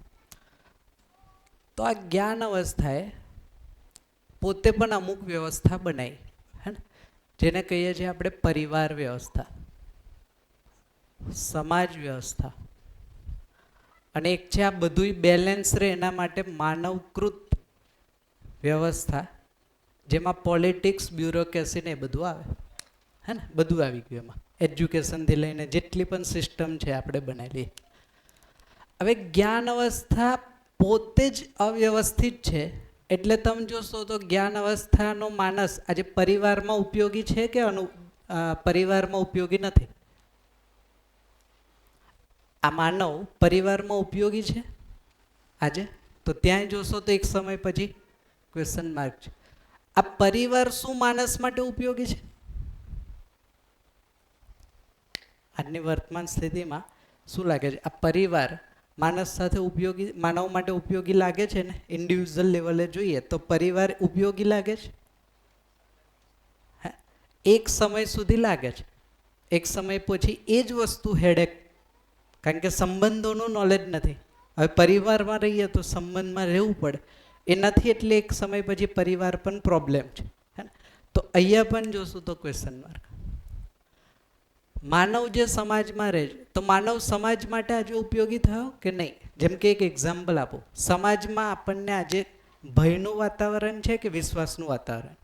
તો આ જ્ઞાન અવસ્થાએ પોતે પણ અમુક વ્યવસ્થા બનાવી, હે ને? જેને કહીએ છીએ આપણે પરિવાર વ્યવસ્થા, સમાજ વ્યવસ્થા, અને એક છે આ બધું બેલેન્સ રહે એના માટે માનવકૃત વ્યવસ્થા, જેમાં પોલિટિક્સ, બ્યુરોક્રેસી ને એ બધું આવે, હે ને? બધું આવી ગયું એમાં, એજ્યુકેશનથી લઈને જેટલી પણ સિસ્ટમ છે આપણે બનાવેલી. હવે જ્ઞાન અવસ્થા પોતે જ અવ્યવસ્થિત છે, એટલે તમે જોશો તો જ્ઞાન અવસ્થાનો માણસ આજે પરિવારમાં ઉપયોગી છે કે પરિવારમાં ઉપયોગી નથી? આ માનવ પરિવારમાં ઉપયોગી છે આજે? તો ત્યાં જોશો તો એક સમય પછી ક્વેશ્ચન માર્ક છે. આ પરિવાર શું માણસ માટે ઉપયોગી છે? આજની વર્તમાન સ્થિતિમાં શું લાગે છે, આ પરિવાર માણસ સાથે ઉપયોગી, માનવ માટે ઉપયોગી લાગે છે ને? ઇન્ડિવિજ્યુઅલ લેવલે જોઈએ તો પરિવાર ઉપયોગી લાગે છે? એક સમય સુધી લાગે છે, એક સમય પછી એ જ વસ્તુ હેડેક, કારણ કે સંબંધોનું નોલેજ નથી. હવે પરિવારમાં રહીએ તો સંબંધમાં રહેવું પડે, એ નથી એટલે એક સમય પછી પરિવાર પણ પ્રોબ્લેમ છે, હે ને? તો અહીંયા પણ જોશું તો ક્વેશ્ચન માર્ક. માનવ જે સમાજમાં રહે છે તો માનવ સમાજ માટે આજે ઉપયોગી થયો કે નહીં? જેમ કે એક એક્ઝામ્પલ આપો, સમાજમાં આપણને આજે ભયનું વાતાવરણ છે કે વિશ્વાસનું વાતાવરણ?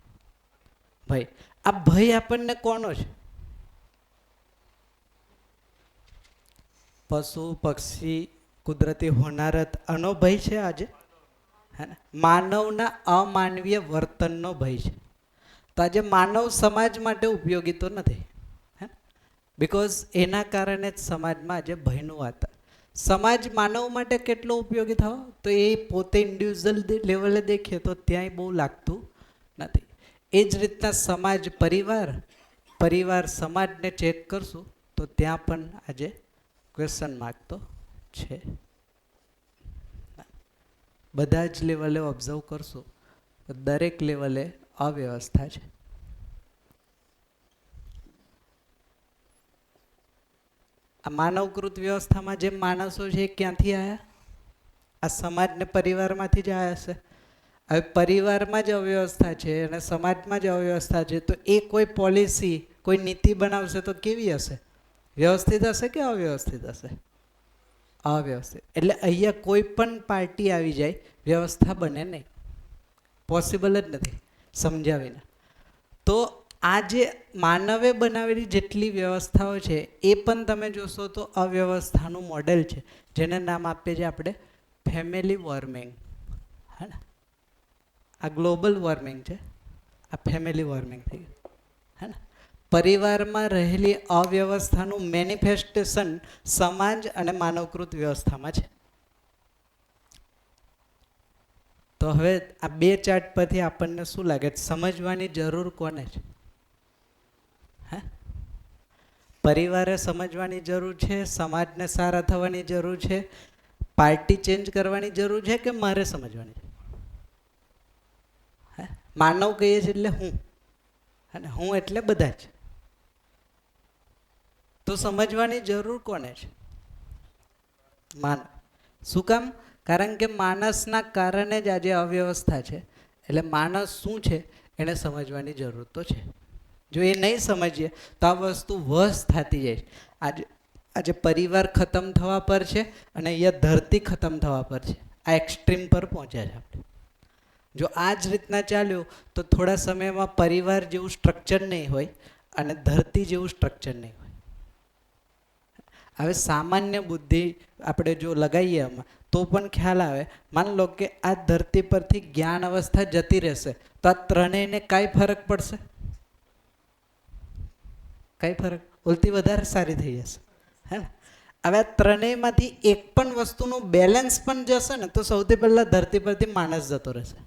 ભય. આ ભય આપણને કોનો છે? પશુ પક્ષી કુદરતી હોનારત આનો ભય છે આજે, હે ને? માનવના અમાનવીય વર્તનનો ભય છે. તો આજે માનવ સમાજ માટે ઉપયોગી તો નથી, બિકોઝ એના કારણે જ સમાજમાં આજે ભયનું વાતાવરણ. સમાજ માનવ માટે કેટલો ઉપયોગી થયો તો એ પોતે ઇન્ડિવિજ્યુઅલ લેવલે દેખીએ તો ત્યાંય બહુ લાગતું નથી. એ જ રીતના સમાજ પરિવાર સમાજને ચેક કરશું તો ત્યાં પણ આજે ક્વેશ્ચન માર્ક તો છે. બધા જ લેવલે ઓબ્ઝર્વ કરશું તો દરેક લેવલે અવ્યવસ્થા છે. આ માનવકૃત વ્યવસ્થામાં જે માણસો છે એ ક્યાંથી આવ્યા? આ સમાજ ને પરિવારમાંથી જ આવ્યા છે. હવે પરિવારમાં જ અવ્યવસ્થા છે અને સમાજમાં જ અવ્યવસ્થા છે તો એ કોઈ પોલિસી, કોઈ નીતિ બનાવશે તો કેવી હશે? વ્યવસ્થિત હશે કે અવ્યવસ્થિત હશે? અવ્યવસ્થિત. એટલે અહીંયા કોઈ પણ પાર્ટી આવી જાય વ્યવસ્થા બને નહીં, પોસિબલ જ નથી સમજાવીને. તો આ જે માનવે બનાવેલી જેટલી વ્યવસ્થાઓ છે એ પણ તમે જોશો તો અવ્યવસ્થાનું મોડેલ છે, જેને નામ આપીએ છીએ આપણે ફેમિલી વોર્મિંગ, હે ને? આ ગ્લોબલ વોર્મિંગ છે, આ ફેમિલી વોર્મિંગ થઈ ગયું, હે ને? પરિવારમાં રહેલી અવ્યવસ્થાનું મેનિફેસ્ટેશન સમાજ અને માનવકૃત વ્યવસ્થામાં છે. તો હવે આ બે ચાર્ટ પરથી આપણને શું લાગે, સમજવાની જરૂર કોને છે? હે? પરિવારે સમજવાની જરૂર છે, સમાજને સારા થવાની જરૂર છે, પાર્ટી ચેન્જ કરવાની જરૂર છે કે મારે સમજવાની છે? હે? માનવ કહીએ છીએ એટલે હું, અને હું એટલે બધા જ. તો સમજવાની જરૂર કોને છે? માનવ. શું કામ? કારણ કે માણસના કારણે જ આજે અવ્યવસ્થા છે, એટલે માણસ શું છે એને સમજવાની જરૂર તો છે. જો એ નહીં સમજીએ તો આ વસ્તુ વશ થતી જાય. આજે પરિવાર ખતમ થવા પર છે અને અહીંયા ધરતી ખતમ થવા પર છે. આ એક્સ્ટ્રીમ પર પહોંચ્યા છે આપણે. જો આ જ રીતના ચાલ્યું તો થોડા સમયમાં પરિવાર જેવું સ્ટ્રક્ચર નહીં હોય અને ધરતી જેવું સ્ટ્રક્ચર નહીં હોય. હવે સામાન્ય બુદ્ધિ આપણે જો લગાવીએ આમાં તો પણ ખ્યાલ આવે, માન લો કે આ ધરતી પરથી જ્ઞાન અવસ્થા જતી રહેશે તો આ ત્રણેયને કાંઈ ફરક પડશે? કઈ ફરક? ઉલટી વધારે સારી થઈ જશે, હે ને? હવે આ ત્રણેયમાંથી એક પણ વસ્તુનું બેલેન્સ પણ જશે ને તો સૌથી પહેલાં ધરતી પરથી માણસ જતો રહેશે.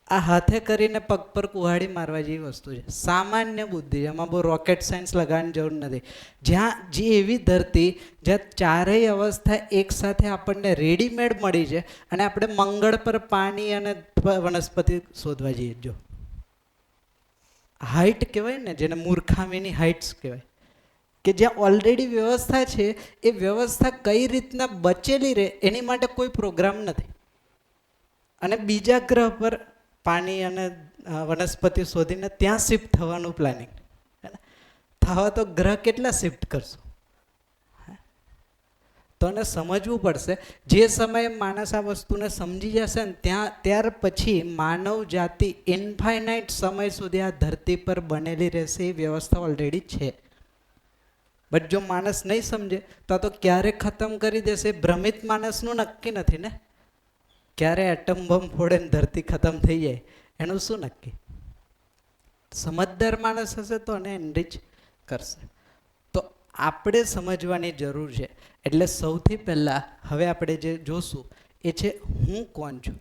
આ હાથે કરીને પગ પર કુહાડી મારવા જેવી વસ્તુ છે, સામાન્ય બુદ્ધિ. એમાં બહુ રોકેટ સાયન્સ લગાવવાની જરૂર નથી. જ્યાં જે એવી ધરતી જ્યાં ચારેય અવસ્થા એકસાથે આપણને રેડીમેડ મળી છે અને આપણે મંગળ પર પાણી અને વનસ્પતિ શોધવા જઈએ. જો હાઇટ કહેવાય ને, જેને મૂર્ખામીની હાઇટ્સ કહેવાય, કે જ્યાં ઓલરેડી વ્યવસ્થા છે એ વ્યવસ્થા કઈ રીતના બચેલી રહે એની માટે કોઈ પ્રોગ્રામ નથી. અને બીજા ગ્રહ પર પાણી અને વનસ્પતિ શોધીને ત્યાં શિફ્ટ થવાનું પ્લાનિંગ. થવા તો ગ્રહ કેટલા શિફ્ટ કરશો? તો એને સમજવું પડશે. જે સમયે માણસ આ વસ્તુને સમજી જશે ને ત્યાર પછી માનવ જાતિ ઇન્ફાઇનાઇટ સમય સુધી આ ધરતી પર બનેલી રહેશે. એ વ્યવસ્થા ઓલરેડી છે. બટ જો માણસ નહીં સમજે તો ક્યારે ખતમ કરી દેશે ભ્રમિત માણસનું નક્કી નથી ને. ક્યારે એટમ બોમ્બ ફોડે ને ધરતી ખતમ થઈ જાય એનું શું નક્કી? સમજદાર માણસ હશે તો એને એનરીચ કરશે. તો આપણે સમજવાની જરૂર છે. એટલે સૌથી પહેલાં હવે આપણે જે જોશું એ છે હું કોણ છું.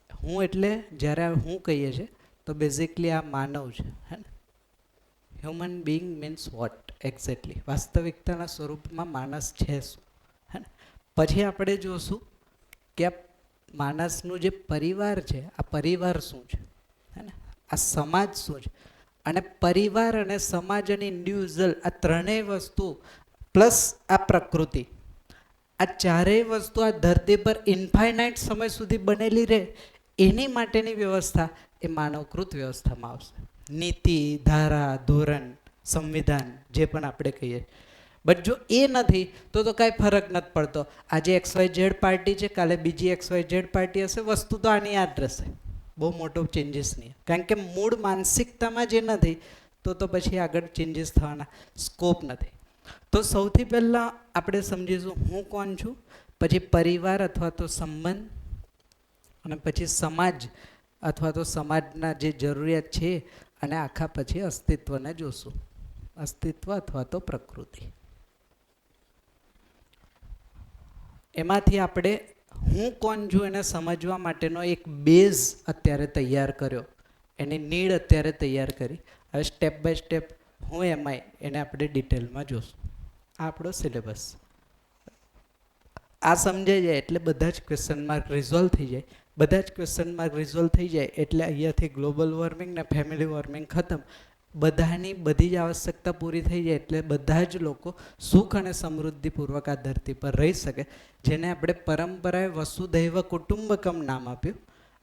હું એટલે જ્યારે હું કહીએ છીએ તો બેઝિકલી આ માનવ છે, હે ને. Human being means what exactly, વાસ્તવિકતાના સ્વરૂપમાં માણસ છે શું, હે ને. પછી આપણે જોશું કે આ માણસનું જે પરિવાર છે, આ પરિવાર શું છે, હે ને. આ સમાજ શું છે, અને પરિવાર અને સમાજ અને ઇન્ડિવિજ્યુઅલ આ ત્રણેય વસ્તુ પ્લસ આ પ્રકૃતિ, આ ચારેય વસ્તુ આ ધરતી પર ઇન્ફાઇનાઇટ સમય સુધી બનેલી રહે એની માટેની વ્યવસ્થા એ માનવકૃત વ્યવસ્થામાં આવશે. નીતિ, ધારા, ધોરણ, સંવિધાન જે પણ આપણે કહીએ. બટ જો એ નથી તો કાંઈ ફરક નથી પડતો. આજે XYZ પાર્ટી છે, કાલે બીજી XYZ પાર્ટી હશે, વસ્તુ તો આની યાદ રહેશે, બહુ મોટો ચેન્જીસ નહીં. કારણ કે મૂળ માનસિકતામાં જે નથી તો પછી આગળ ચેન્જીસ થવાના સ્કોપ નથી. તો સૌથી પહેલાં આપણે સમજીશું હું કોણ છું, પછી પરિવાર અથવા તો સંબંધ, અને પછી સમાજ અથવા તો સમાજના જે જરૂરિયાત છે, અને આખા પછી અસ્તિત્વને જોશું, અસ્તિત્વ અથવા તો પ્રકૃતિ. એમાંથી આપણે હું કોણ છું એને સમજવા માટેનો એક બેઝ અત્યારે તૈયાર કર્યો, એની નીડ અત્યારે તૈયાર કરી. હવે સ્ટેપ બાય સ્ટેપ હું એમાંય એને આપણે ડિટેલમાં જોશું. આ આપણો સિલેબસ. આ સમજાઈ જાય એટલે બધા જ ક્વેશ્ચન માર્ક રિઝોલ્વ થઈ જાય. બધા જ ક્વેશ્ચન માર્ક રિઝોલ્વ થઈ જાય એટલે અહીંયાથી ગ્લોબલ વોર્મિંગ ને ફેમિલી વોર્મિંગ ખતમ. બધાની બધી જ આવશ્યકતા પૂરી થઈ જાય એટલે બધા જ લોકો સુખ અને સમૃદ્ધિપૂર્વક આ ધરતી પર રહી શકે, જેને આપણે પરંપરાએ વસુધૈવ કુટુંબકમ નામ આપ્યું.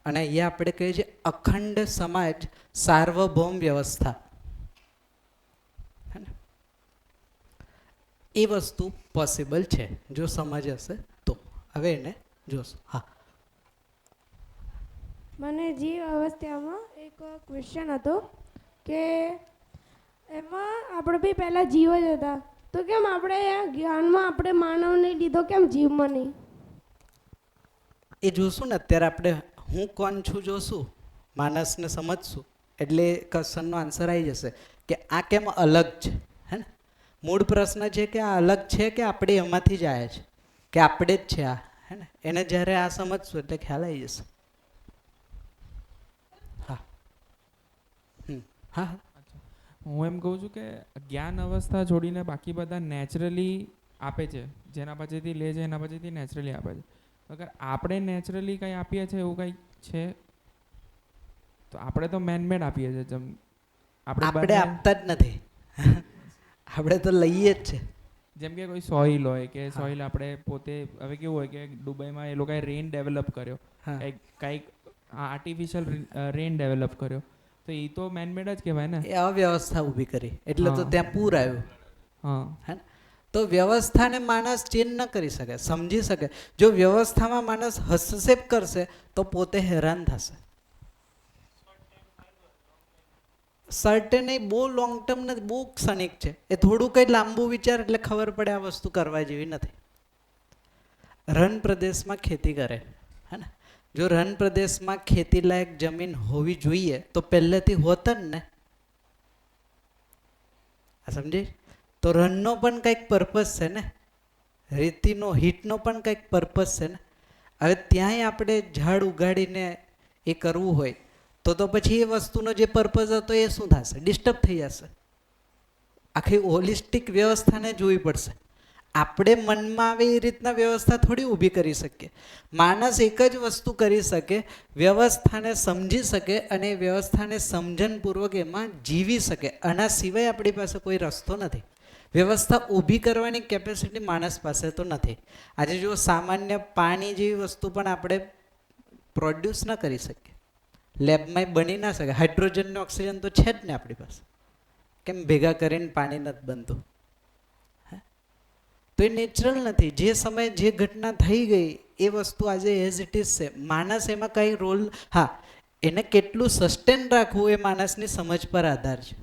અને અહીંયા આપણે કહીએ છીએ અખંડ સમાજ, સાર્વભૌમ વ્યવસ્થા. એ વસ્તુ પોસિબલ છે જો સમજ હશે તો. હવે એને જોશું. હા, મને જીવ અવસ્થામાં એક ક્વેશ્ચન હતો કે એમાં આપણે બી પહેલાં જીવ જ હતા, તો કેમ આપણે જ્ઞાનમાં આપણે માનવને લીધો, કેમ જીવમાં નહીં? એ જોશું ને અત્યારે. આપણે હું કોણ છું જોશું, માણસને સમજશું એટલે ક્વેશ્ચનનો આન્સર આવી જશે કે આ કેમ અલગ છે, હે ને. મૂળ પ્રશ્ન છે કે આ અલગ છે કે આપણે એમાંથી જ આવ્યા છે, કે આપણે જ છે આ, હે ને. એને જ્યારે આ સમજશું એટલે ખ્યાલ આવી જશે. હા હા. હું એમ કહું છું કે જ્ઞાન અવસ્થા છોડીને બાકી બધા નેચરલી આપે છે, જેના પાસેથી લે છે એના પાસેથી નેચરલી આપે છે. અગર આપણે નેચરલી કંઈ આપીએ છીએ એવું કંઈ છે તો આપણે તો મેનમેડ આપીએ છીએ. જેમ આપણે આપતા જ નથી, આપણે તો લઈએ જ છે. જેમ કે કોઈ સોઇલ હોય કે સોઇલ આપણે પોતે, હવે કેવું હોય કે દુબઈમાં એ લોકોએ રેન ડેવલપ કર્યો, કંઈક આર્ટિફિશિયલ રેન ડેવલપ કર્યો, તો એ તો મેનમેડ જ કહેવાય ને. એ અવ્યવસ્થા ઊભી કરી એટલે તો ત્યાં પૂર આવ્યું. હા, હે ને. તો વ્યવસ્થાને માણસ ચેન્જ ન કરી શકે, સમજી શકે. જો વ્યવસ્થામાં માણસ હસ્તક્ષેપ કરશે તો પોતે હેરાન થશે. સર્ટેન એ બહુ લોંગ ટર્મ નથી, બહુ ક્ષણિક છે. એ થોડું કંઈ લાંબુ વિચાર એટલે ખબર પડે આ વસ્તુ કરવા જેવી નથી. રણ પ્રદેશમાં ખેતી કરે, હે ને. જો રણ પ્રદેશમાં ખેતી લાયક જમીન હોવી જોઈએ તો પહેલેથી હોત જ ને. આ સમજે. તો રનનો પણ કંઈક પર્પઝ છે ને, રેતીનો હીટનો પણ કંઈક પર્પઝ છે ને. હવે ત્યાંય આપણે ઝાડ ઉગાડીને એ કરવું હોય તો પછી એ વસ્તુનો જે પર્પઝ હતો એ શું થશે? ડિસ્ટર્બ થઈ જશે. આખી હોલિસ્ટિક વ્યવસ્થાને જોવી પડશે. આપણે મનમાં આવે એ રીતના વ્યવસ્થા થોડી ઊભી કરી શકીએ. માણસ એક જ વસ્તુ કરી શકે, વ્યવસ્થાને સમજી શકે અને એ વ્યવસ્થાને સમજણપૂર્વક એમાં જીવી શકે. આના સિવાય આપણી પાસે કોઈ રસ્તો નથી. વ્યવસ્થા ઊભી કરવાની કેપેસિટી માણસ પાસે તો નથી. આજે જો સામાન્ય પાણી જેવી વસ્તુ પણ આપણે પ્રોડ્યુસ ન કરી શકીએ, લેબમાં બની ના શકે. હાઇડ્રોજન ને ઓક્સિજન તો છે જ ને આપણી પાસે, કેમ ભેગા કરીને પાણી નથી બનતું? તો એ નેચરલ નથી. જે સમયે જે ઘટના થઈ ગઈ એ વસ્તુ આજે એઝ ઇટ ઇઝ છે. માણસ એમાં કંઈ રોલ, હા, એને કેટલું સસ્ટેન રાખવું એ માણસની સમજ પર આધાર છે.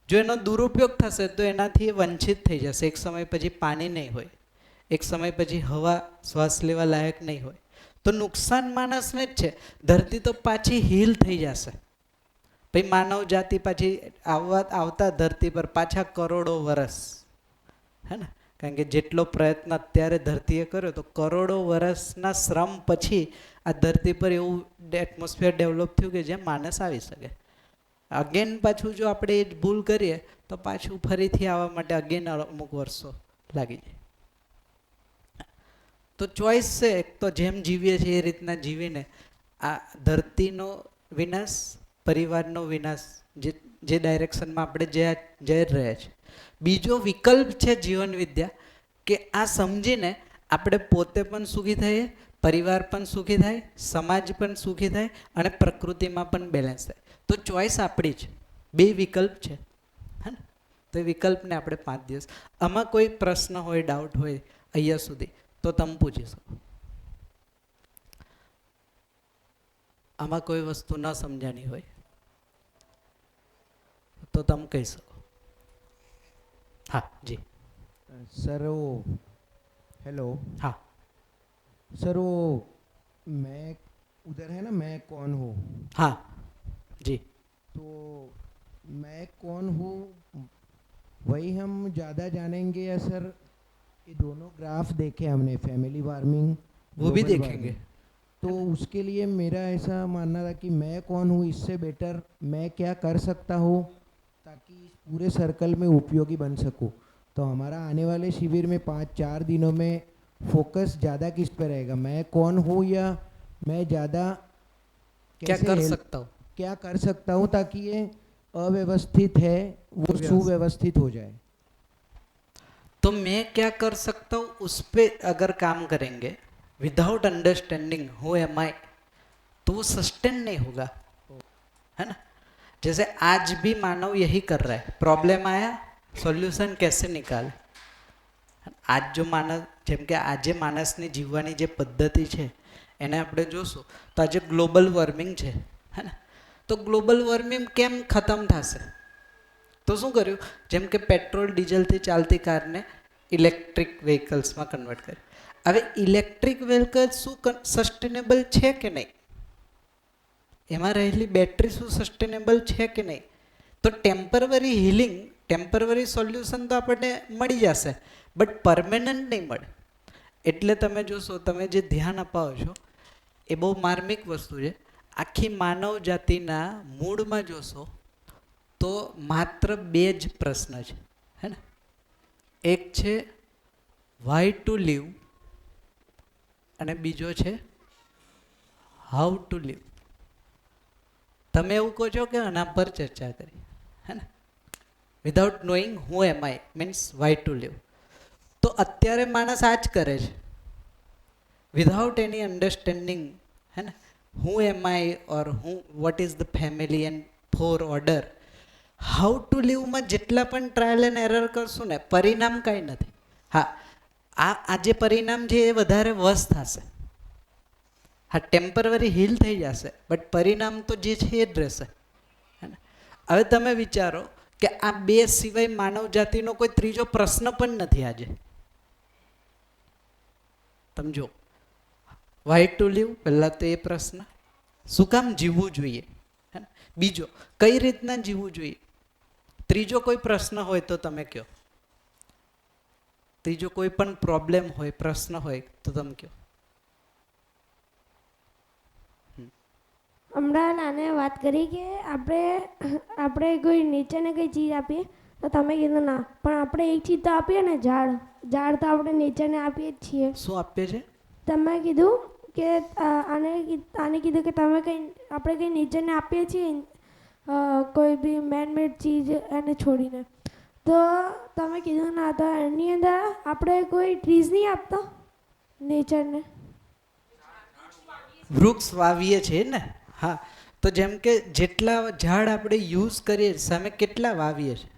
જો એનો દુરુપયોગ થશે તો એનાથી વંચિત થઈ જશે. એક સમય પછી પાણી નહીં હોય, એક સમય પછી હવા શ્વાસ લેવા લાયક નહીં હોય, તો નુકસાન માણસને જ છે. ધરતી તો પાછી હીલ થઈ જશે. પછી માનવ જાતિ પાછી આવતા ધરતી પર પાછા કરોડો વર્ષ, હે ને. કારણ કે જેટલો પ્રયત્ન અત્યારે ધરતીએ કર્યો તો કરોડો વર્ષના શ્રમ પછી આ ધરતી પર એવું એટમોસ્ફિયર ડેવલપ થયું કે જ્યાં માણસ આવી શકે. અગેન પાછું જો આપણે એ જ ભૂલ કરીએ તો પાછું ફરીથી આવવા માટે અગેન અમુક વર્ષો લાગી જાય. તો ચોઈસ છે, એક તો જેમ જીવીએ છીએ એ રીતના જીવીને આ ધરતીનો વિનાશ, પરિવારનો વિનાશ, જે ડાયરેક્શનમાં આપણે જઈ રહ્યા છીએ. બીજો વિકલ્પ છે જીવન વિદ્યા, કે આ સમજીને આપણે પોતે પણ સુખી થઈએ, પરિવાર પણ સુખી થાય, સમાજ પણ સુખી થાય અને પ્રકૃતિમાં પણ બેલેન્સ થાય. તો ચોઈસ આપણી છે, બે વિકલ્પ છે, હે ને? તો એ વિકલ્પને આપણે 5 દિવસ. આમાં કોઈ પ્રશ્ન હોય, ડાઉટ હોય અહીંયા સુધી તો તમે પૂછી શકો. આમાં કોઈ વસ્તુ ન સમજાણી હોય તો તમે કહી શકો. હા જી. सर वो हेलो हाँ सर वो मैं उधर है ना मैं कौन हूँ हाँ जी. तो मैं कौन हूँ वही हम ज़्यादा जानेंगे या सर ये दोनों ग्राफ देखे हमने फैमिली वार्मिंग वो भी देखेंगे. तो उसके लिए मेरा ऐसा मानना था कि मैं कौन हूँ इससे बेटर मैं क्या कर सकता हूँ ताकि इस पूरे सर्कल में उपयोगी बन सकूँ. तो हमारा आने वाले शिविर में 5-4 दिनों में फोकस ज़्यादा किस पे रहेगा, मैं कौन हूँ या मैं ज़्यादा क्या कर सकता हूँ. क्या कर सकता हूँ ताकि ये अव्यवस्थित है वो सुव्यवस्थित हो जाए. तो मैं क्या कर सकता हूँ उस पे अगर काम करेंगे विदाउट अंडरस्टैंडिंग हु एम आई तो वो सस्टेन नहीं होगा, है ना? जैसे आज भी मानव यही कर रहा है. प्रॉब्लम आया, सोल्यूशन कैसे निकाले. आज जो मानव જેમ કે આજે માણસની જીવવાની જે પદ્ધતિ છે એને આપણે જોશું તો આજે ગ્લોબલ વોર્મિંગ છે, હે ને? તો ગ્લોબલ વોર્મિંગ કેમ ખતમ થશે? તો શું કર્યું, જેમ કે પેટ્રોલ ડીઝલથી ચાલતી કારને ઇલેક્ટ્રિક વ્હીકલ્સમાં કન્વર્ટ કરી. હવે ઇલેક્ટ્રિક વ્હીકલ શું સસ્ટેનેબલ છે કે નહીં, એમાં રહેલી બેટરી શું સસ્ટેનેબલ છે કે નહીં. તો ટેમ્પરરી હિલિંગ, ટેમ્પરરી સોલ્યુશન તો આપણને મળી જશે બટ પરમેનન્ટ નહીં મળે. એટલે તમે જોશો, તમે જે ધ્યાન અપાવો છો એ બહુ માર્મિક વસ્તુ છે. આખી માનવ જાતિના મૂળમાં જોશો તો માત્ર 2 જ પ્રશ્ન છે, હે ને? એક છે વાય ટુ લીવ અને બીજો છે હાઉ ટુ લીવ. તમે એવું કહો છો કે આના પર ચર્ચા કરી, હે ને? Without knowing who am I means Y two leave. તો અત્યારે માણસ આ જ કરે છે વિધાઉટ એની અન્ડરસ્ટેન્ડિંગ, હે ને? Who am I or what is the family and 4 order. How to લીવમાં જેટલા પણ ટ્રાયલ એન્ડ એરર કરશું ને પરિણામ કાંઈ નથી. હા, આ જે પરિણામ છે એ વધારે વસ થશે. હા, ટેમ્પરરી હીલ થઈ જશે બટ પરિણામ તો જે છે એ જ રહેશે, હે ને? હવે તમે વિચારો કે આ 2 સિવાય માનવ જાતિનો કોઈ ત્રીજો પ્રશ્ન પણ નથી આજે. તમે જો, વાય ટુ લીવ પહેલાં તો એ પ્રશ્ન, શું કામ જીવવું જોઈએ, હે ને? બીજો કઈ રીતના જીવવું જોઈએ. ત્રીજો કોઈ પ્રશ્ન હોય તો તમે કહો. ત્રીજો કોઈ પણ પ્રોબ્લેમ હોય, પ્રશ્ન હોય તો તમે કહો. હમણાં નાને વાત કરી કે આપણે કોઈ નેચરને કંઈ ચીજ આપીએ તો તમે કીધું ના, પણ આપણે એક ચીજ તો આપીએ ને, ઝાડ તો આપણે નેચરને આપીએ જ છીએ. શું આપીએ છે? તમે કીધું કે આને કીધું કે આપણે કંઈ નેચરને આપીએ છીએ કોઈ બી મેનમેડ ચીજ એને છોડીને. તો તમે કીધું ના, તો એની અંદર આપણે કોઈ ટ્રીઝ નહીં આપતા નેચરને. વૃક્ષ વાવીએ છીએ ને. હા, તો જેમ કે જેટલા ઝાડ આપણે યુઝ કરીએ સામે કેટલા વાવીએ છીએ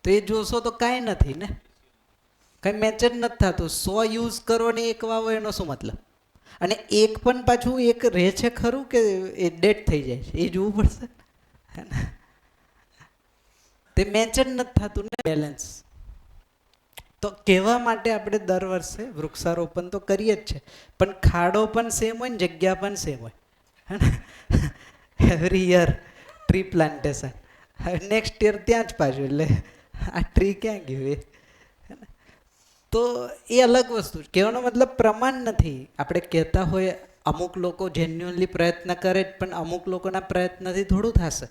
તો એ જોશો તો કાંઈ નથી ને, કાંઈ મેચ જ નથી થતું. 100 યુઝ કરો ને 1 વાવો એનો શું મતલબ? અને એક પણ પાછું એક રહે છે ખરું કે એ ડેડ થઈ જાય છે, એ જોવું પડશે, હે ને? તે મેચ જ નથી થતું ને બેલેન્સ. તો કહેવા માટે આપણે દર વર્ષે વૃક્ષારોપણ તો કરીએ જ છે, પણ ખાડો પણ સેમ હોય ને જગ્યા પણ સેમ હોય, હે ને? Every year tree plantation. હવે નેક્સ્ટ યર ત્યાં જ પાછું, એટલે આ ટ્રી ક્યાં ગયું એ હે ને? તો એ અલગ વસ્તુ છે. કહેવાનો મતલબ પ્રમાણ નથી. આપણે કહેતા હોય અમુક લોકો જેન્યુઅનલી પ્રયત્ન કરે જ, પણ અમુક લોકોના પ્રયત્નથી થોડું થશે.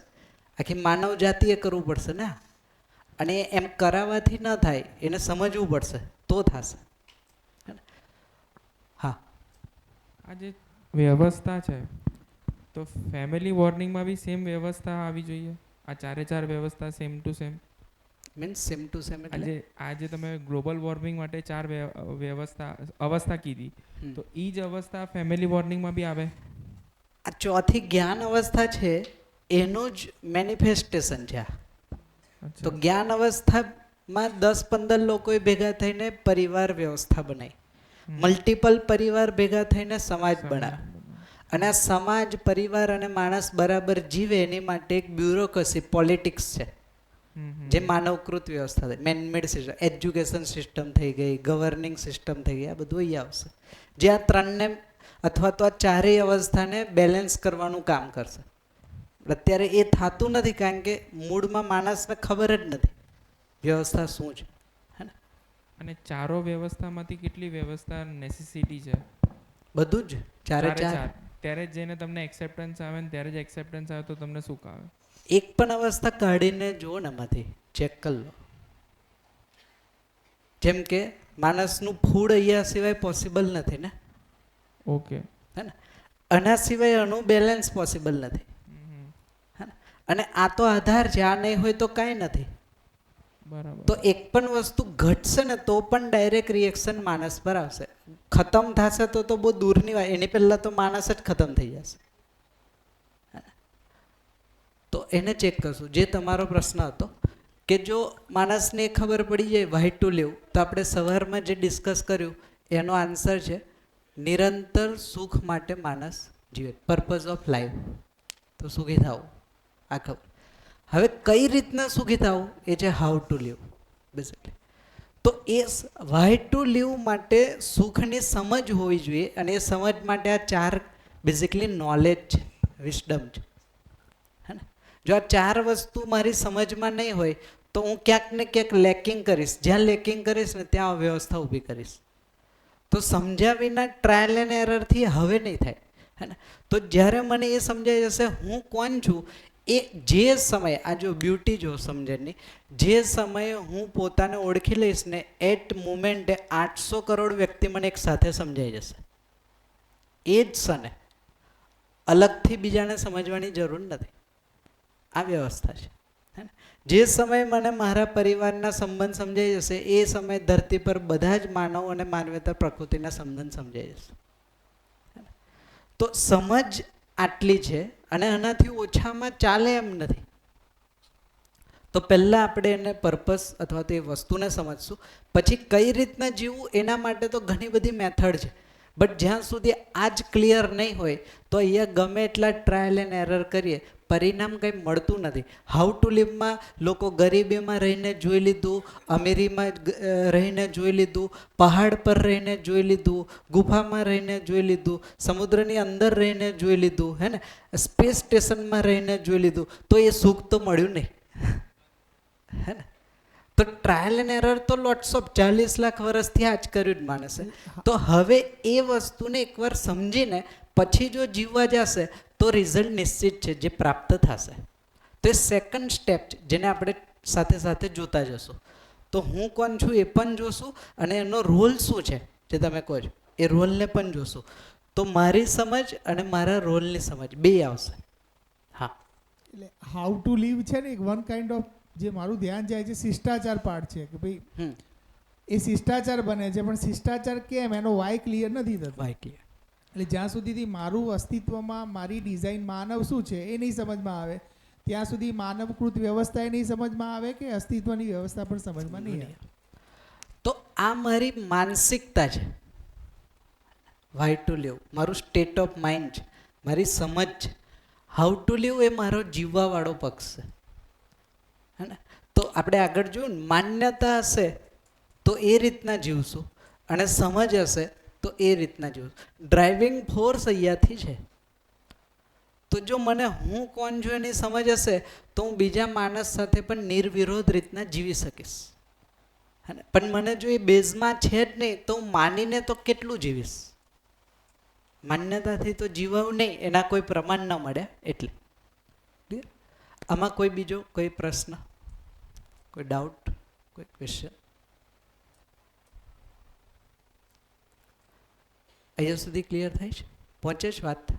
આખી માનવ જાતિએ કરવું પડશે ને, અને એમ કરાવવાથી ન થાય, એને સમજવું પડશે તો થશે. હા, આ જે વ્યવસ્થા છે તો ફેમિલી વોર્નિંગમાં બી સેમ વ્યવસ્થા આવી જોઈએ. આ ચારે વ્યવસ્થા same to same. Means same to same એટલે આજે તમે ગ્લોબલ વોર્મિંગ માટે ચાર અવસ્થા કીધી, હમ. તો એ જ અવસ્થા ફેમિલી વોર્નિંગમાં બી આવે. આ ચોથી જ્ઞાન અવસ્થા છે એનું જ મેનિફેસ્ટેશન છે આ. તો જ્ઞાન અવસ્થામાં 10-15 લોકોએ ભેગા થઈને પરિવાર વ્યવસ્થા બનાવી, મલ્ટિપલ પરિવાર ભેગા થઈને સમાજ બનાવે, અને આ સમાજ, પરિવાર અને માણસ બરાબર જીવે એની માટે એક બ્યુરોક્રેસી, પોલિટિક્સ છે, જે માનવકૃત વ્યવસ્થા થઈ, મેનમેડ સિસ્ટમ, એજ્યુકેશન સિસ્ટમ થઈ ગઈ, ગવર્નિંગ સિસ્ટમ થઈ ગઈ, આ બધું અહીં આવશે, જે આ ત્રણને અથવા તો આ ચારેય અવસ્થાને બેલેન્સ કરવાનું કામ કરશે. અત્યારે એ થતું નથી, કારણ કે મૂળમાં માણસને ખબર જ નથી વ્યવસ્થા શું છે. અને ચારો વ્યવસ્થામાંથી કેટલી વ્યવસ્થા નેસેસિટી છે? બધું જ ચારે ચાર. ત્યારે જ જઈને તમને એક્સેપ્ટન્સ આવે ને ત્યારે જ એક્સેપ્ટન્સ આવે તો તમને સુખ આવે. એક પણ અવસ્થા કાઢીને જુઓ ને, એમાંથી ચેક કરી લો. જેમ કે માણસનું ફૂડ અહીંયા સિવાય પોસિબલ નથી ને, ઓકે, હે ને? આના સિવાય આનું બેલેન્સ પોસિબલ નથી, હે ને? અને આ તો આધાર છે, આ નહીં હોય તો કાંઈ નથી. બરાબર. તો એક પણ વસ્તુ ઘટશે ને તો પણ ડાયરેક્ટ રિએક્શન માણસ પર આવશે. ખતમ થશે તો બહુ દૂરની વાત, એની પહેલાં તો માણસ જ ખતમ થઈ જશે. તો એને ચેક કરશું. જે તમારો પ્રશ્ન હતો કે જો માણસને ખબર પડી જાય વાય ટુ લીવ, તો આપણે સવારમાં જે ડિસ્કસ કર્યું એનો આન્સર છે નિરંતર સુખ માટે માણસ જીવે, પર્પઝ ઓફ લાઈફ. તો સુખી થવું આ ખબર. હવે કઈ રીતના સુખી થવું એ છે હાઉ ટુ લીવ બેઝિકલી. તો એ વાય ટુ લીવ માટે સુખની સમજ હોવી જોઈએ, અને એ સમજ માટે આ ચાર બેઝિકલી નોલેજ છે, વિસ્ડમ છે, હે ને? જો આ ચાર વસ્તુ મારી સમજમાં નહીં હોય તો હું ક્યાંક ને ક્યાંક લેકિંગ કરીશ. જ્યાં લેકિંગ કરીશ ને ત્યાં વ્યવસ્થા ઊભી કરીશ. તો સમજ્યા વિના ટ્રાયલ એન્ડ એરરથી હવે નહીં થાય, હે ને? તો જ્યારે મને એ સમજાઈ જશે હું કોણ છું, એ જે સમયે, આ જો બ્યુટી જો સમજણની, જે સમયે હું પોતાને ઓળખી લઈશ ને એટ મુમેન્ટે 800 કરોડ વ્યક્તિ મને એક સાથે સમજાઈ જશે. એ જ સને અલગથી બીજાને સમજવાની જરૂર નથી. આ વ્યવસ્થા છે, હે ને? જે સમયે મને મારા પરિવારના સંબંધ સમજાઈ જશે એ સમયે ધરતી પર બધા જ માનવ અને માનવેતર પ્રકૃતિના સંબંધ સમજાઈ જશે. તો સમજ આટલી છે, અને આનાથી ઓછામાં ચાલે એમ નથી. તો પહેલાં આપણે એને પર્પસ અથવા તો એ વસ્તુને સમજશું, પછી કઈ રીતના જીવવું એના માટે તો ઘણી બધી મેથડ છે. બટ જ્યાં સુધી આ જ ક્લિયર નહીં હોય તો અહીંયા ગમે એટલા ટ્રાયલ એન્ડ એરર કરીએ પરિણામ કંઈ મળતું નથી. હાઉ ટુ લીવમાં લોકો ગરીબીમાં રહીને જોઈ લીધું, અમીરીમાં રહીને જોઈ લીધું, પહાડ પર રહીને જોઈ લીધું, ગુફામાં રહીને જોઈ લીધું, સમુદ્રની અંદર રહીને જોઈ લીધું, હે ને? સ્પેસ સ્ટેશનમાં રહીને જોઈ લીધું, તો એ સુખ તો મળ્યું નહીં, હે ને? તો ટ્રાયલ એન્ડ એરર તો લોટ્સ ઓફ 40 લાખ વર્ષથી આ જ કર્યું જ માણસે. તો હવે એ વસ્તુને એકવાર સમજીને પછી જો જીવવા જશે તો રિઝલ્ટ નિશ્ચિત છે, જે પ્રાપ્ત થશે. તો એ સેકન્ડ સ્ટેપ છે, જેને આપણે સાથે સાથે જોતા જશું. તો હું કોણ છું એ પણ જોશું, અને એનો રોલ શું છે જે તમે કહો છો એ રોલને પણ જોશું. તો મારી સમજ અને મારા રોલની સમજ બે આવશે. હા, એટલે હાઉ ટુ લીવ છે ને, એક વન કાઇન્ડ ઓફ જે મારું ધ્યાન જાય છે શિષ્ટાચાર પાર્ટ છે, કે ભાઈ એ શિષ્ટાચાર બને છે, પણ શિષ્ટાચાર કેમ એનો વાય ક્લિયર નથી થતો. Y clear. એટલે જ્યાં સુધીથી મારું અસ્તિત્વમાં મારી ડિઝાઇન માનવ શું છે એ નહીં સમજમાં આવે, ત્યાં સુધી માનવકૃત વ્યવસ્થા એ નહીં સમજમાં આવે, કે અસ્તિત્વની વ્યવસ્થા પણ સમજમાં નહીં આવે. તો આ મારી માનસિકતા છે, વાય ટુ લીવ મારું સ્ટેટ ઓફ માઇન્ડ છે, મારી સમજ છે. હાઉ ટુ લીવ એ મારો જીવવાવાળો પક્ષ છે, હે ને? તો આપણે આગળ જોયું ને, માન્યતા હશે તો એ રીતના જીવશું, અને સમજ હશે તો એ રીતના જીવશું. ડ્રાઇવિંગ ફોર્સ અહીંયાથી છે. તો જો મને હું કોણ છું એની સમજ હશે તો હું બીજા માણસ સાથે પણ નિર્વિરોધ રીતના જીવી શકીશ. પણ મને જો એ બેઝમાં છે જ નહીં તો હું માનીને તો કેટલું જીવીશ? માન્યતાથી તો જીવવું નહીં, એના કોઈ પ્રમાણ ન મળે એટલે. ક્લિયર? આમાં કોઈ બીજો કોઈ પ્રશ્ન, કોઈ ડાઉટ, કોઈ ક્વેશ્ચન? અહીંયા સુધી ક્લિયર થાય છે? પહોંચે જ વાત?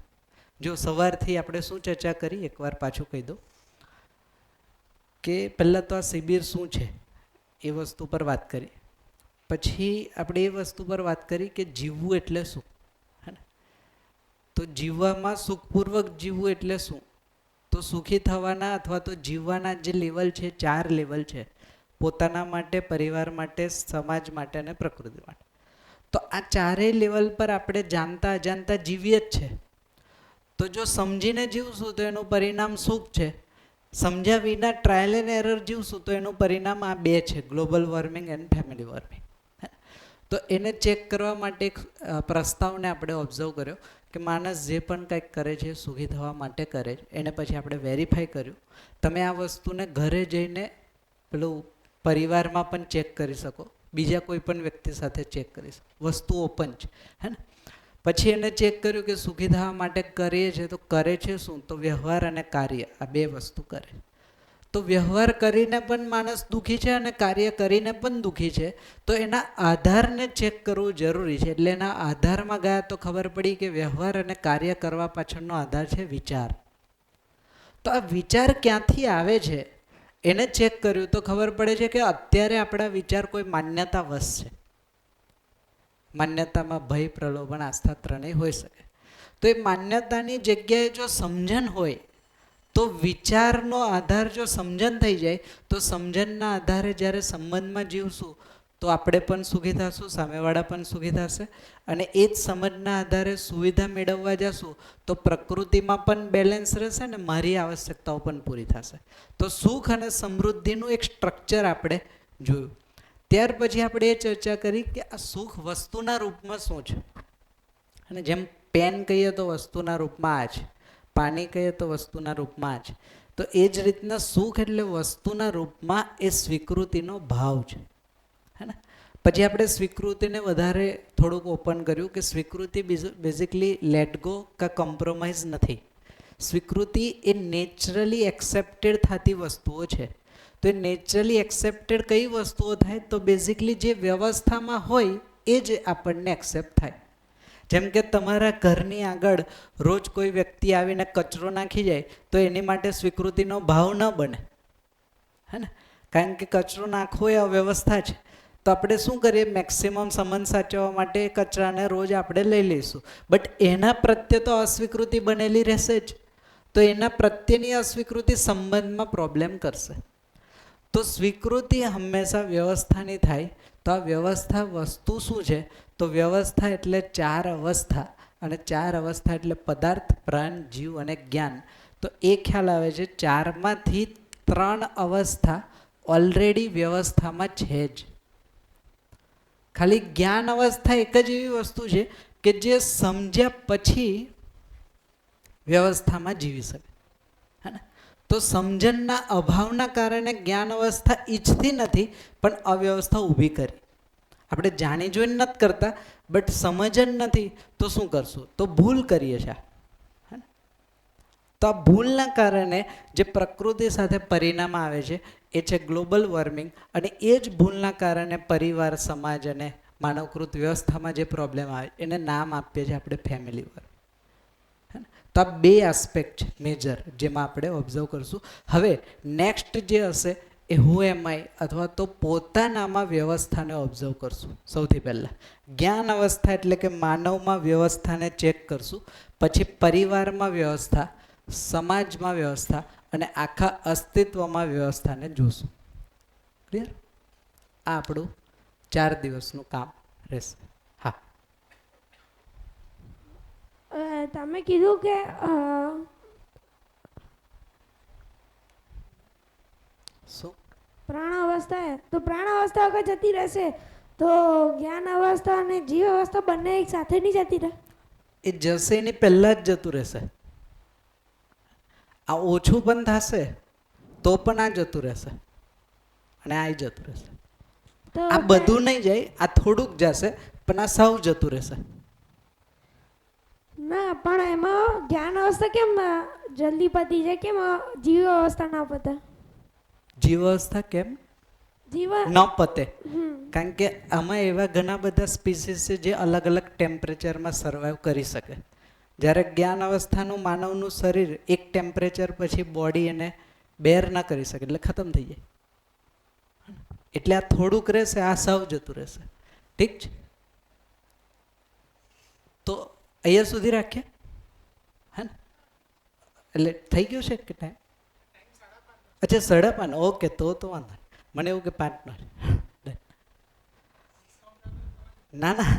જો સવારથી આપણે શું ચર્ચા કરી એકવાર પાછું કહી દઉં કે પહેલાં તો આ શિબિર શું છે એ વસ્તુ પર વાત કરી, પછી આપણે એ વસ્તુ પર વાત કરી કે જીવવું એટલે શું, હે ને? તો જીવવામાં સુખપૂર્વક જીવવું એટલે શું? તો સુખી થવાના અથવા તો જીવવાના જે લેવલ છે 4 લેવલ છે, પોતાના માટે, પરિવાર માટે, સમાજ માટે અને પ્રકૃતિ માટે. તો આ 4 લેવલ પર આપણે જાણતા અજાણતા જીવીએ જ છે. તો જો સમજીને જીવશું તો એનું પરિણામ સુખ છે, સમજ્યા વિના ટ્રાયલ એન્ડ એરર જીવશું તો એનું પરિણામ આ 2 છે, global warming and family warming. તો એને ચેક કરવા માટે એક પ્રસ્તાવને આપણે ઓબ્ઝર્વ કર્યો કે માણસ જે પણ કંઈક કરે છે સુખી થવા માટે કરે છે. એને પછી આપણે વેરીફાઈ કર્યું. તમે આ વસ્તુને ઘરે જઈને પેલું પરિવારમાં પણ ચેક કરી શકો, બીજા કોઈ પણ વ્યક્તિ સાથે ચેક કરી શકો, વસ્તુ ઓપન છે, હે ને? પછી એને ચેક કર્યું કે સુખી થવા માટે કરીએ છીએ તો કરે છે શું? તો વ્યવહાર અને કાર્ય, આ 2 વસ્તુ કરે. તો વ્યવહાર કરીને પણ માણસ દુઃખી છે અને કાર્ય કરીને પણ દુઃખી છે. તો એના આધારને ચેક કરવું જરૂરી છે. એટલે એના આધારમાં ગયા તો ખબર પડી કે વ્યવહાર અને કાર્ય કરવા પાછળનો આધાર છે વિચાર. તો આ વિચાર ક્યાંથી આવે છે એને ચેક કર્યું તો ખબર પડે છે કે અત્યારે આપણા વિચાર કોઈ માન્યતા વશ છે. માન્યતામાં ભય, પ્રલોભન, આસ્થા ત્રણેય હોઈ શકે. તો એ માન્યતાની જગ્યાએ જો સમજણ હોય તો વિચારનો આધાર જો સમજણ થઈ જાય તો સમજણના આધારે જ્યારે સંબંધમાં જીવશું તો આપણે પણ સુખી થશું, સામેવાળા પણ સુખી થશે. અને એ જ સમજના આધારે સુવિધા મેળવવા જશું તો પ્રકૃતિમાં પણ બેલેન્સ રહેશે ને મારી આવશ્યકતાઓ પણ પૂરી થશે. તો સુખ અને સમૃદ્ધિનું એક સ્ટ્રક્ચર આપણે જોયું. ત્યાર પછી આપણે એ ચર્ચા કરી કે આ સુખ વસ્તુના રૂપમાં શું છે. અને જેમ પેન કહીએ તો વસ્તુના રૂપમાં આ છે, પાણી કહીએ તો વસ્તુના રૂપમાં આ છે. તો એ જ રીતના સુખ એટલે વસ્તુના રૂપમાં એ સ્વીકૃતિનો ભાવ છે, હે ને? પછી આપણે સ્વીકૃતિને વધારે થોડુંક ઓપન કર્યું કે સ્વીકૃતિ બેઝિકલી લેટ ગો કે કોમ્પ્રોમાઇઝ નથી. સ્વીકૃતિ એ નેચરલી એક્સેપ્ટેડ થતી વસ્તુઓ છે. તો એ નેચરલી એક્સેપ્ટેડ કઈ વસ્તુઓ થાય? તો બેઝિકલી જે વ્યવસ્થામાં હોય એ જ આપણને એક્સેપ્ટ થાય. જેમ કે તમારા ઘરની આગળ રોજ કોઈ વ્યક્તિ આવીને કચરો નાખી જાય તો એની માટે સ્વીકૃતિનો ભાવ ન બને, હે ને? કારણ કે કચરો નાખવો એ અવ્યવસ્થા છે. તો આપણે શું કરીએ? મેક્સિમમ સંબંધ સાચવવા માટે એ કચરાને રોજ આપણે લઈ લઈશું. બટ એના પ્રત્યે તો અસ્વીકૃતિ બનેલી રહેશે જ. તો એના પ્રત્યેની અસ્વીકૃતિ સંબંધમાં પ્રોબ્લેમ કરશે. તો સ્વીકૃતિ હંમેશા વ્યવસ્થાની થાય. તો આ વ્યવસ્થા વસ્તુ શું છે? તો વ્યવસ્થા એટલે 4 અવસ્થા, અને 4 અવસ્થા એટલે પદાર્થ, પ્રાણ, જીવ અને જ્ઞાન. તો એ ખ્યાલ આવે છે 4માંથી 3 અવસ્થા ઓલરેડી વ્યવસ્થામાં છે જ. ખાલી જ્ઞાન અવસ્થા એક જ એવી વસ્તુ છે કે જે સમજ્યા પછી વ્યવસ્થામાં જીવી શકે, હે ને? તો સમજણના અભાવના કારણે જ્ઞાન અવસ્થા ઈચ્છતી નથી પણ અવ્યવસ્થા ઊભી કરી. આપણે જાણી જોઈને નથી કરતા, બટ સમજ જ નથી તો શું કરશું? તો ભૂલ કરીએ છીએ. તો આ ભૂલના કારણે જે પ્રકૃતિ સાથે પરિણામ આવે છે એ છે ગ્લોબલ વોર્મિંગ. અને એ જ ભૂલના કારણે પરિવાર, સમાજ અને માનવકૃત વ્યવસ્થામાં જે પ્રોબ્લેમ આવે એને નામ આપીએ છીએ આપણે ફેમિલી વોર્મિંગ. તો આ 2 આસ્પેક્ટ છે મેજર જેમાં આપણે ઓબ્ઝર્વ કરશું. હવે નેક્સ્ટ જે હશે એ હુ એમ આઈ અથવા તો પોતાનામાં વ્યવસ્થાને ઓબ્ઝર્વ કરશું. સૌથી પહેલાં જ્ઞાન અવસ્થા એટલે કે માનવમાં વ્યવસ્થાને ચેક કરશું. પછી પરિવારમાં વ્યવસ્થા, સમાજમાં વ્યવસ્થા અને આખા અસ્તિત્વમાં વ્યવસ્થાને જોશું. ક્લિયર? આ આપણું 4 દિવસનું કામ રહેશે. હા, તમે કીધું કે શું પ્રાણ અવસ્થા, તો પ્રાણ અવસ્થા અગર જતી રહેશે તો જ્ઞાન અવસ્થા અને જીવ અવસ્થા બંને એક સાથે નહીં જતી રહે? એ જશે એની પહેલાં જ જતું રહેશે. આ ઓછું પણ થશે તો પણ આ જતું રહેશે અને આ જતું રહેશે. તો આ બધું નહીં જાય, આ થોડુંક જશે પણ આ સાવ જતું રહેશે. ના પણ એમાં જ્ઞાન અવસ્થા કેમ જલ્દી પતી જાય, કેમ જીવ અવસ્થા ના પતે? જીવ અવસ્થા કેમ જીવન ન પતે? કારણ કે આમાં એવા ઘણા બધા સ્પીસીસ છે જે અલગ અલગ ટેમ્પરેચરમાં સર્વાઈવ કરી શકે. જ્યારે જ્ઞાન અવસ્થાનું માનવનું શરીર એક ટેમ્પરેચર પછી બોડી એને બેર ના કરી શકે એટલે ખતમ થઈ જાય. એટલે આ થોડુંક રહેશે, આ સાવ જતું રહેશે. ઠીક છે, તો અહીંયા સુધી રાખીએ. હે ને? એટલે થઈ ગયું છે કે ટાઈમ? અચ્છા 5:30. ઓકે, તો વાંધો નહીં. મને એવું કે 5 ના ના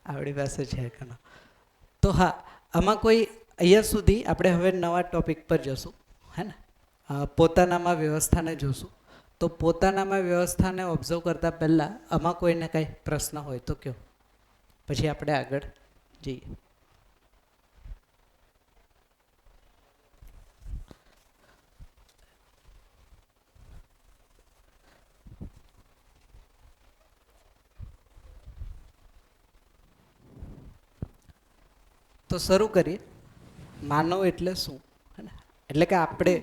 આપણી પાસે છે ઘણો. તો હા, આમાં કોઈ અહીંયા સુધી આપણે હવે નવા ટોપિક પર જશું. હે ને? પોતાનામાં વ્યવસ્થાને જોશું. તો પોતાનામાં વ્યવસ્થાને ઓબ્ઝર્વ કરતાં પહેલાં આમાં કોઈને કાંઈ પ્રશ્ન હોય તો કહો, પછી આપણે આગળ જઈએ. તો શરૂ કરીએ. માનવ એટલે શું? એટલે કે આપણે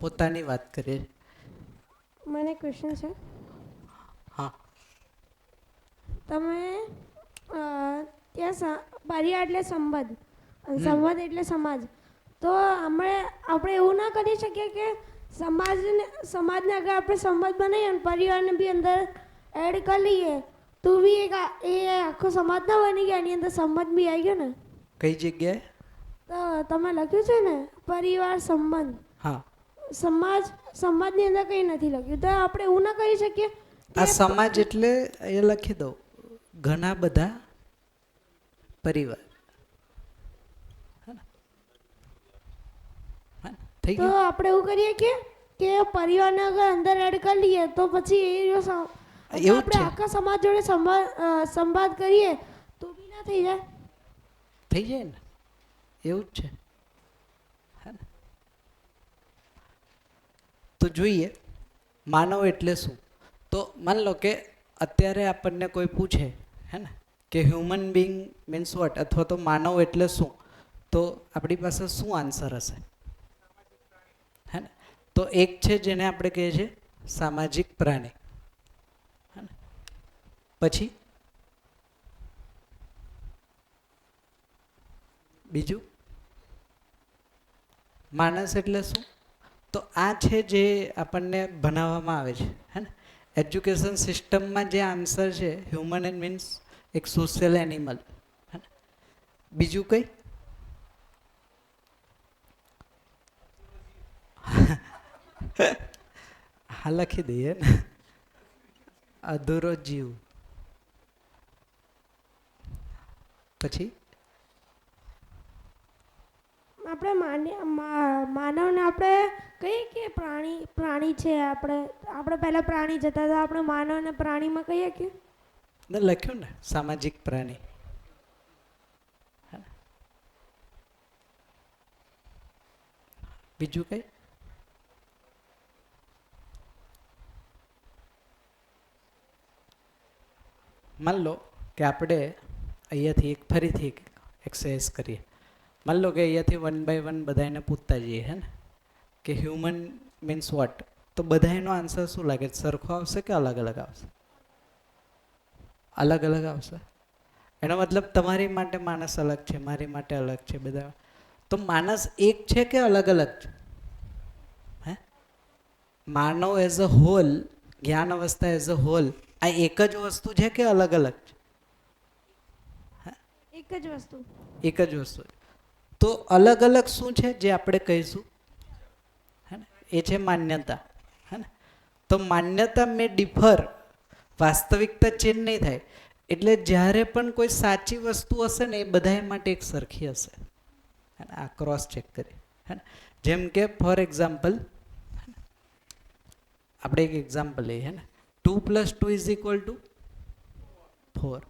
પોતાની વાત કરીએ. મને ક્વેશ્ચન છે. હા, તમે ત્યાં પરિવાર એટલે સંબંધ અને સંબંધ એટલે સમાજ. તો આપણે એવું ના કરી શકીએ કે સમાજને આગળ આપણે સંબંધ બનાવીએ અને પરિવારને બી અંદર એડ કરી લઈએ તો બી એ આખો સમાજ ના બની ગયા, એની અંદર સંબંધ બી આવી ગયો ને. કઈ જગ્યાએ? તો તમે લખ્યું છે ને પરિવાર સંબંધ. હા, સમાજની અંદર કંઈ નથી લખ્યું. તો આપણે એવું ના કરી શકીએ આ સમાજ એટલે એ લખી દઉં, ઘણા બધા પરિવાર. થઈ તો ગયું? આપણે એવું કરીએ કે પરિવારને અગર અંદર એડ કરી લઈએ તો પછી એવું જ આપણે છે. આખા સમાજ જોડે સંવાદ કરીએ તો બી ના થઈ જાય? થઈ જાય ને, એવું જ છે. હે ને? તો જોઈએ માનવ એટલે શું. તો માન લો કે અત્યારે આપણને કોઈ પૂછે, હે ને, કે હ્યુમન બિંગ મીન્સ વોટ, અથવા તો માનવ એટલે શું, તો આપણી પાસે શું આન્સર હશે? હે ને? તો એક છે જેને આપણે કહીએ છીએ સામાજિક પ્રાણી. હે ને? પછી બીજું માણસ એટલે શું? તો આ છે જે આપણને ભણાવવામાં આવે છે. હે ને? એજ્યુકેશન સિસ્ટમમાં જે આન્સર છે, હ્યુમન એન્ડ મીન્સ એક સોશિયલ એનિમલ. બીજું કંઈ? હા, લખી દઈએ ને, અધૂરો જીવ. પછી આપણે માનવને આપણે કહીએ કે પ્રાણી છે. આપણે પહેલા પ્રાણી જતા હતા, આપણે માનવને પ્રાણીમાં કહીએ કે ને લખ્યું ને સામાજિક પ્રાણી. બીજું કઈ? માન લો કે આપણે અહીંયાથી ફરીથી એક્સરસાઇઝ કરીએ. માન લો કે અહીંયાથી 1 by 1 બધાને પૂછતા જઈએ, હે ને, કે હ્યુમન મીન્સ વોટ, તો બધાનો આન્સર શું લાગે? સરખો આવશે કે અલગ અલગ આવશે? અલગ અલગ આવશે. એનો મતલબ તમારી માટે માણસ અલગ છે, મારી માટે અલગ છે, બધા. તો માણસ એક છે કે અલગ અલગ છે? હે, માનવ એઝ અ હોલ, જ્ઞાન અવસ્થા એઝ અ હોલ, આ એક જ વસ્તુ છે કે અલગ અલગ છે? એક જ વસ્તુ. એક જ વસ્તુ. તો અલગ અલગ શું છે જે આપણે કહીશું? હે ને, એ છે માન્યતા. હે ને? તો માન્યતા મે ડિફર, વાસ્તવિકતા ચેન્જ નહીં થાય. એટલે જ્યારે પણ કોઈ સાચી વસ્તુ હશે ને, એ બધા માટે એક સરખી હશે. આ ક્રોસ ચેક કરીએ. હે ને? જેમ કે ફોર એક્ઝામ્પલ, આપણે એક એક્ઝામ્પલ લઈએ. હે ને, 2 + 2 = 4.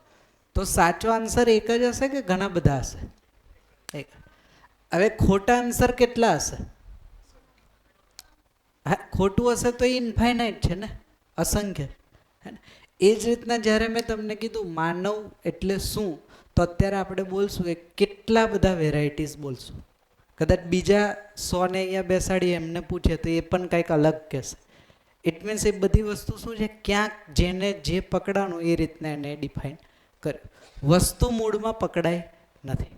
તો સાચો આન્સર એક જ હશે કે ઘણા બધા હશે? એક. હવે ખોટા આન્સર કેટલા હશે? હા, ખોટું હશે તો એ ઇન્ફાઇનાઇટ છે ને, અસંખ્ય. હે ને? એ જ રીતના જ્યારે મેં તમને કીધું માનવ એટલે શું, તો અત્યારે આપણે બોલશું એ કેટલા બધા વેરાયટીઝ બોલશું. કદાચ બીજા 100ને અહીંયા બેસાડી એમને પૂછે તો એ પણ કંઈક અલગ કહેશે. ઇટ મીન્સ એ બધી વસ્તુ શું છે, ક્યાંક જેને જે પકડાનું એ રીતના એને ડિફાઇન કરે. વસ્તુ મૂળમાં પકડાય નથી.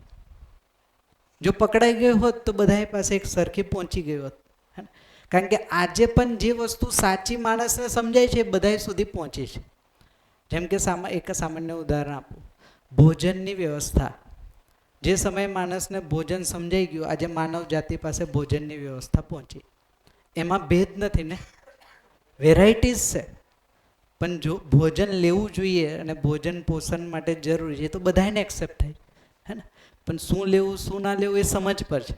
જો પકડાઈ ગયું હોત તો બધા પાસે એક સરખી પહોંચી ગઈ હોત. હે ને? કારણ કે આજે પણ જે વસ્તુ સાચી માણસને સમજાય છે એ બધા સુધી પહોંચે છે. જેમ કે એક સામાન્ય ઉદાહરણ આપું, ભોજનની વ્યવસ્થા. જે સમયે માણસને ભોજન સમજાઈ ગયું, આજે માનવ જાતિ પાસે ભોજનની વ્યવસ્થા પહોંચી. એમાં ભેદ નથી ને, વેરાયટીઝ છે. પણ જો ભોજન લેવું જોઈએ અને ભોજન પોષણ માટે જરૂરી છે તો બધાને એક્સેપ્ટ થાય. હે ને? પણ શું લેવું શું ના લેવું એ સમજ પર છે,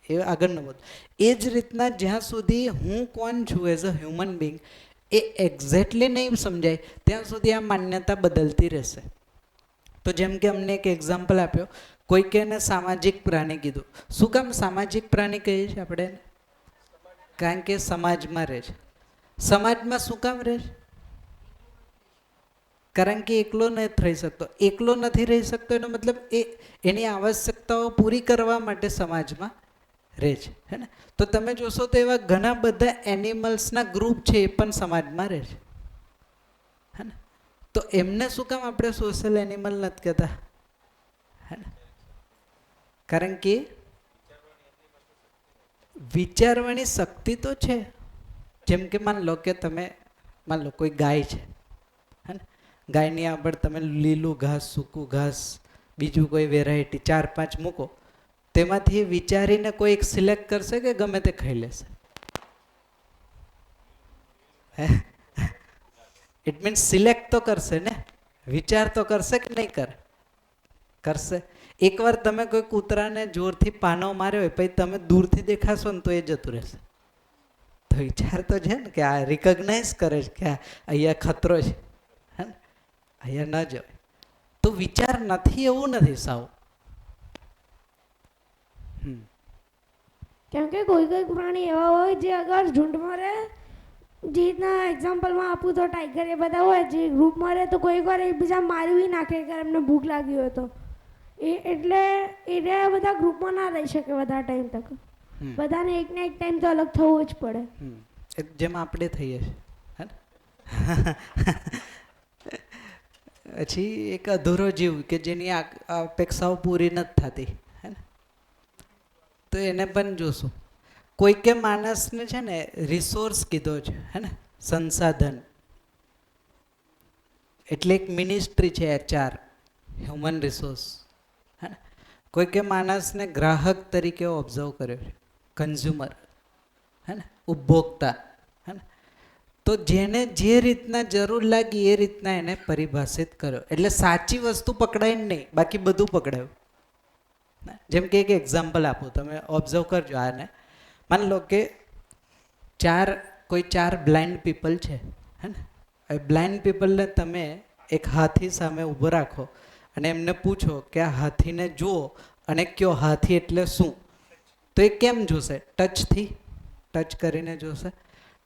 એ આગળનો બધું. એ જ રીતના જ્યાં સુધી હું કોણ છું as a human being A exactly નહીં સમજાય ત્યાં સુધી આ માન્યતા બદલતી રહેશે. તો જેમ કે અમને એક એક્ઝામ્પલ આપ્યો, કોઈકે એને સામાજિક પ્રાણી કીધું. શું કામ સામાજિક પ્રાણી કહીએ છીએ આપણે? કારણ કે સમાજમાં રહે છે. સમાજમાં શું કામ રહે છે? કારણ કે એકલો નથી રહી શકતો. એકલો નથી રહી શકતો એનો મતલબ એની આવશ્યકતાઓ પૂરી કરવા માટે સમાજમાં રહે છે. હે ને? તો તમે જોશો તો એવા ઘણા બધા એનિમલ્સના ગ્રુપ છે એ પણ સમાજમાં રહે છે. હે ને? તો એમને શું કામ આપણે સોશિયલ એનિમલ નથી કહેતા? હે ને? કારણ કે વિચારવાની શક્તિ તો છે. જેમ કે માન લો કે તમે માન લો કોઈ ગાય છે. હે ને? ગાયની આગળ તમે લીલું ઘાસ, સૂકું ઘાસ, બીજું કોઈ વેરાયટી 4-5 મૂકો, તેમાંથી વિચારીને કોઈ એક સિલેક્ટ કરશે કે ગમે તે ખાઈ લેશે? ઇટ મીન્સ સિલેક્ટ તો કરશે ને, વિચાર તો કરશે કે નહીં કરે? કરશે. એકવાર તમે કોઈ કૂતરાને જોરથી પાનો માર્યો હોય પછી તમે દૂરથી દેખાશો ને તો એ જતું રહેશે. તો વિચાર તો છે ને કે આ રિકગ્નાઇઝ કરે છે કે અહીંયા ખતરો છે, હે ને? અહીંયા ન જવાય. તો વિચાર નથી એવું નથી સાવ. કેમ કે કોઈ પ્રાણી એવા હોય જે અગર ઝુંડમાં રહે, જે રીતના એક્ઝામ્પલમાં આપું તો ટાઈગર એ બધા હોય જે ગ્રુપમાં રહે તો કોઈક વાર એકબીજા મારવી નાખે કે એમને ભૂખ લાગી હોય તો એટલે એ બધા ગ્રુપમાં ના રહી શકે વધારે ટાઈમ તક. બધાને એક ને એક ટાઈમ તો અલગ થવું જ પડે. જેમ આપણે થઈએ છીએ. પછી એક અધૂરો જીવ કે જેની અપેક્ષાઓ પૂરી નથી થતી. હે ને? તો એને પણ જોશું. કોઈકે માણસને છે ને રિસોર્સ કીધો છે, હે ને? સંસાધન. એટલે એક મિનિસ્ટ્રી છે HR, હ્યુમન રિસોર્સ. હે ને? કોઈકે માણસને ગ્રાહક તરીકે ઓબ્ઝર્વ કર્યો છે, કન્ઝ્યુમર. હે ને? ઉપભોક્તા. હે ને? તો જેને જે રીતના જરૂર લાગી એ રીતના એને પરિભાષિત કર્યો. એટલે સાચી વસ્તુ પકડાય નહીં, બાકી બધું પકડાયું. જેમ કે એક એક્ઝામ્પલ આપું, તમે ઓબ્ઝર્વ કરજો આને. માની લો કે કોઈ ચાર બ્લાઇન્ડ પીપલ છે. હે ને? હવે બ્લાઇન્ડ પીપલને તમે એક હાથી સામે ઊભો રાખો અને એમને પૂછો કે આ હાથીને જુઓ અને કયો હાથી એટલે શું, તો એ કેમ જોશે? ટચથી, ટચ કરીને જોશે.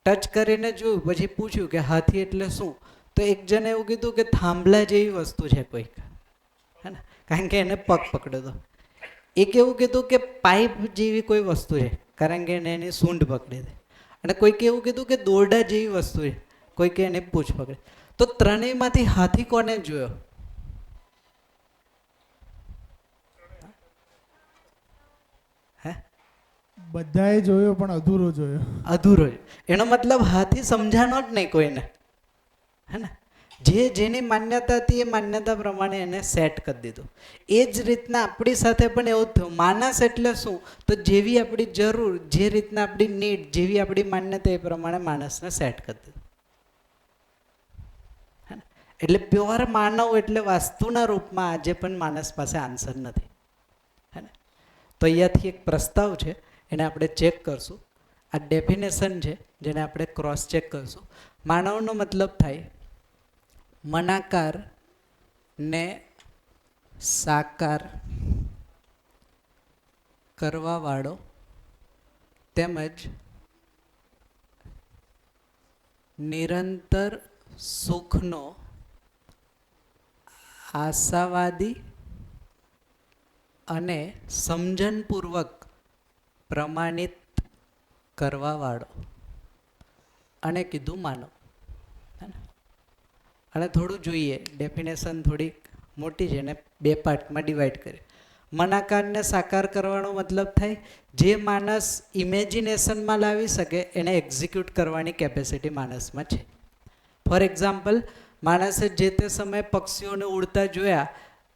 ટચ કરીને જોયું પછી પૂછ્યું કે હાથી એટલે શું, તો એક જણે એવું કીધું કે થાંભલા જેવી વસ્તુ છે કોઈક. હે ને? કારણ કે એને પગ પકડ્યો હતો. એક એવું કીધું કે પાઇપ જેવી કોઈ વસ્તુ છે, કારણ કે એને એની સૂંઢ પકડી હતી. અને કોઈકે એવું કીધું કે દોરડા જેવી વસ્તુ છે, કોઈકે એને પૂંછ પકડી. તો ત્રણેયમાંથી હાથી કોને જોયો? હે? બધાએ જોયો પણ અધૂરો જોયો. અધૂરો. એનો મતલબ હાથી સમજાનો જ નહીં કોઈને. હે ને? જેની માન્યતા હતી એ માન્યતા પ્રમાણે એને સેટ કરી દીધું. એ જ રીતના આપણી સાથે પણ એવું થયું. માણસ એટલે શું? તો જેવી આપણી જરૂર, જે રીતના આપણી નીડ, જેવી આપણી માન્યતા એ પ્રમાણે માણસને સેટ કરી દીધું. એટલે પ્યોર માનવ એટલે વાસ્તુના રૂપમાં આજે પણ માણસ પાસે આન્સર નથી. હે ને? તો અહીંયાથી એક પ્રસ્તાવ છે, એને આપણે ચેક કરશું. આ ડેફિનેશન છે જેને આપણે ક્રોસ ચેક કરશું. માનવનો મતલબ થાય મનાકાર ને સાકાર કરવાવાળો તેમજ નિરંતર સુખનો આશાવાદી અને સમજણપૂર્વક પ્રમાણિત કરવાવાળો અને કીધું માનવ. અને થોડું જોઈએ, ડેફિનેશન થોડીક મોટી છે ને બે પાર્ટમાં ડિવાઈડ કરી. મનાકારને સાકાર કરવાનો મતલબ થાય જે માણસ ઇમેજિનેશનમાં લાવી શકે એને એક્ઝિક્યુટ કરવાની કેપેસિટી માણસમાં છે. ફોર એક્ઝામ્પલ, માણસે જે તે સમયે પક્ષીઓને ઉડતા જોયા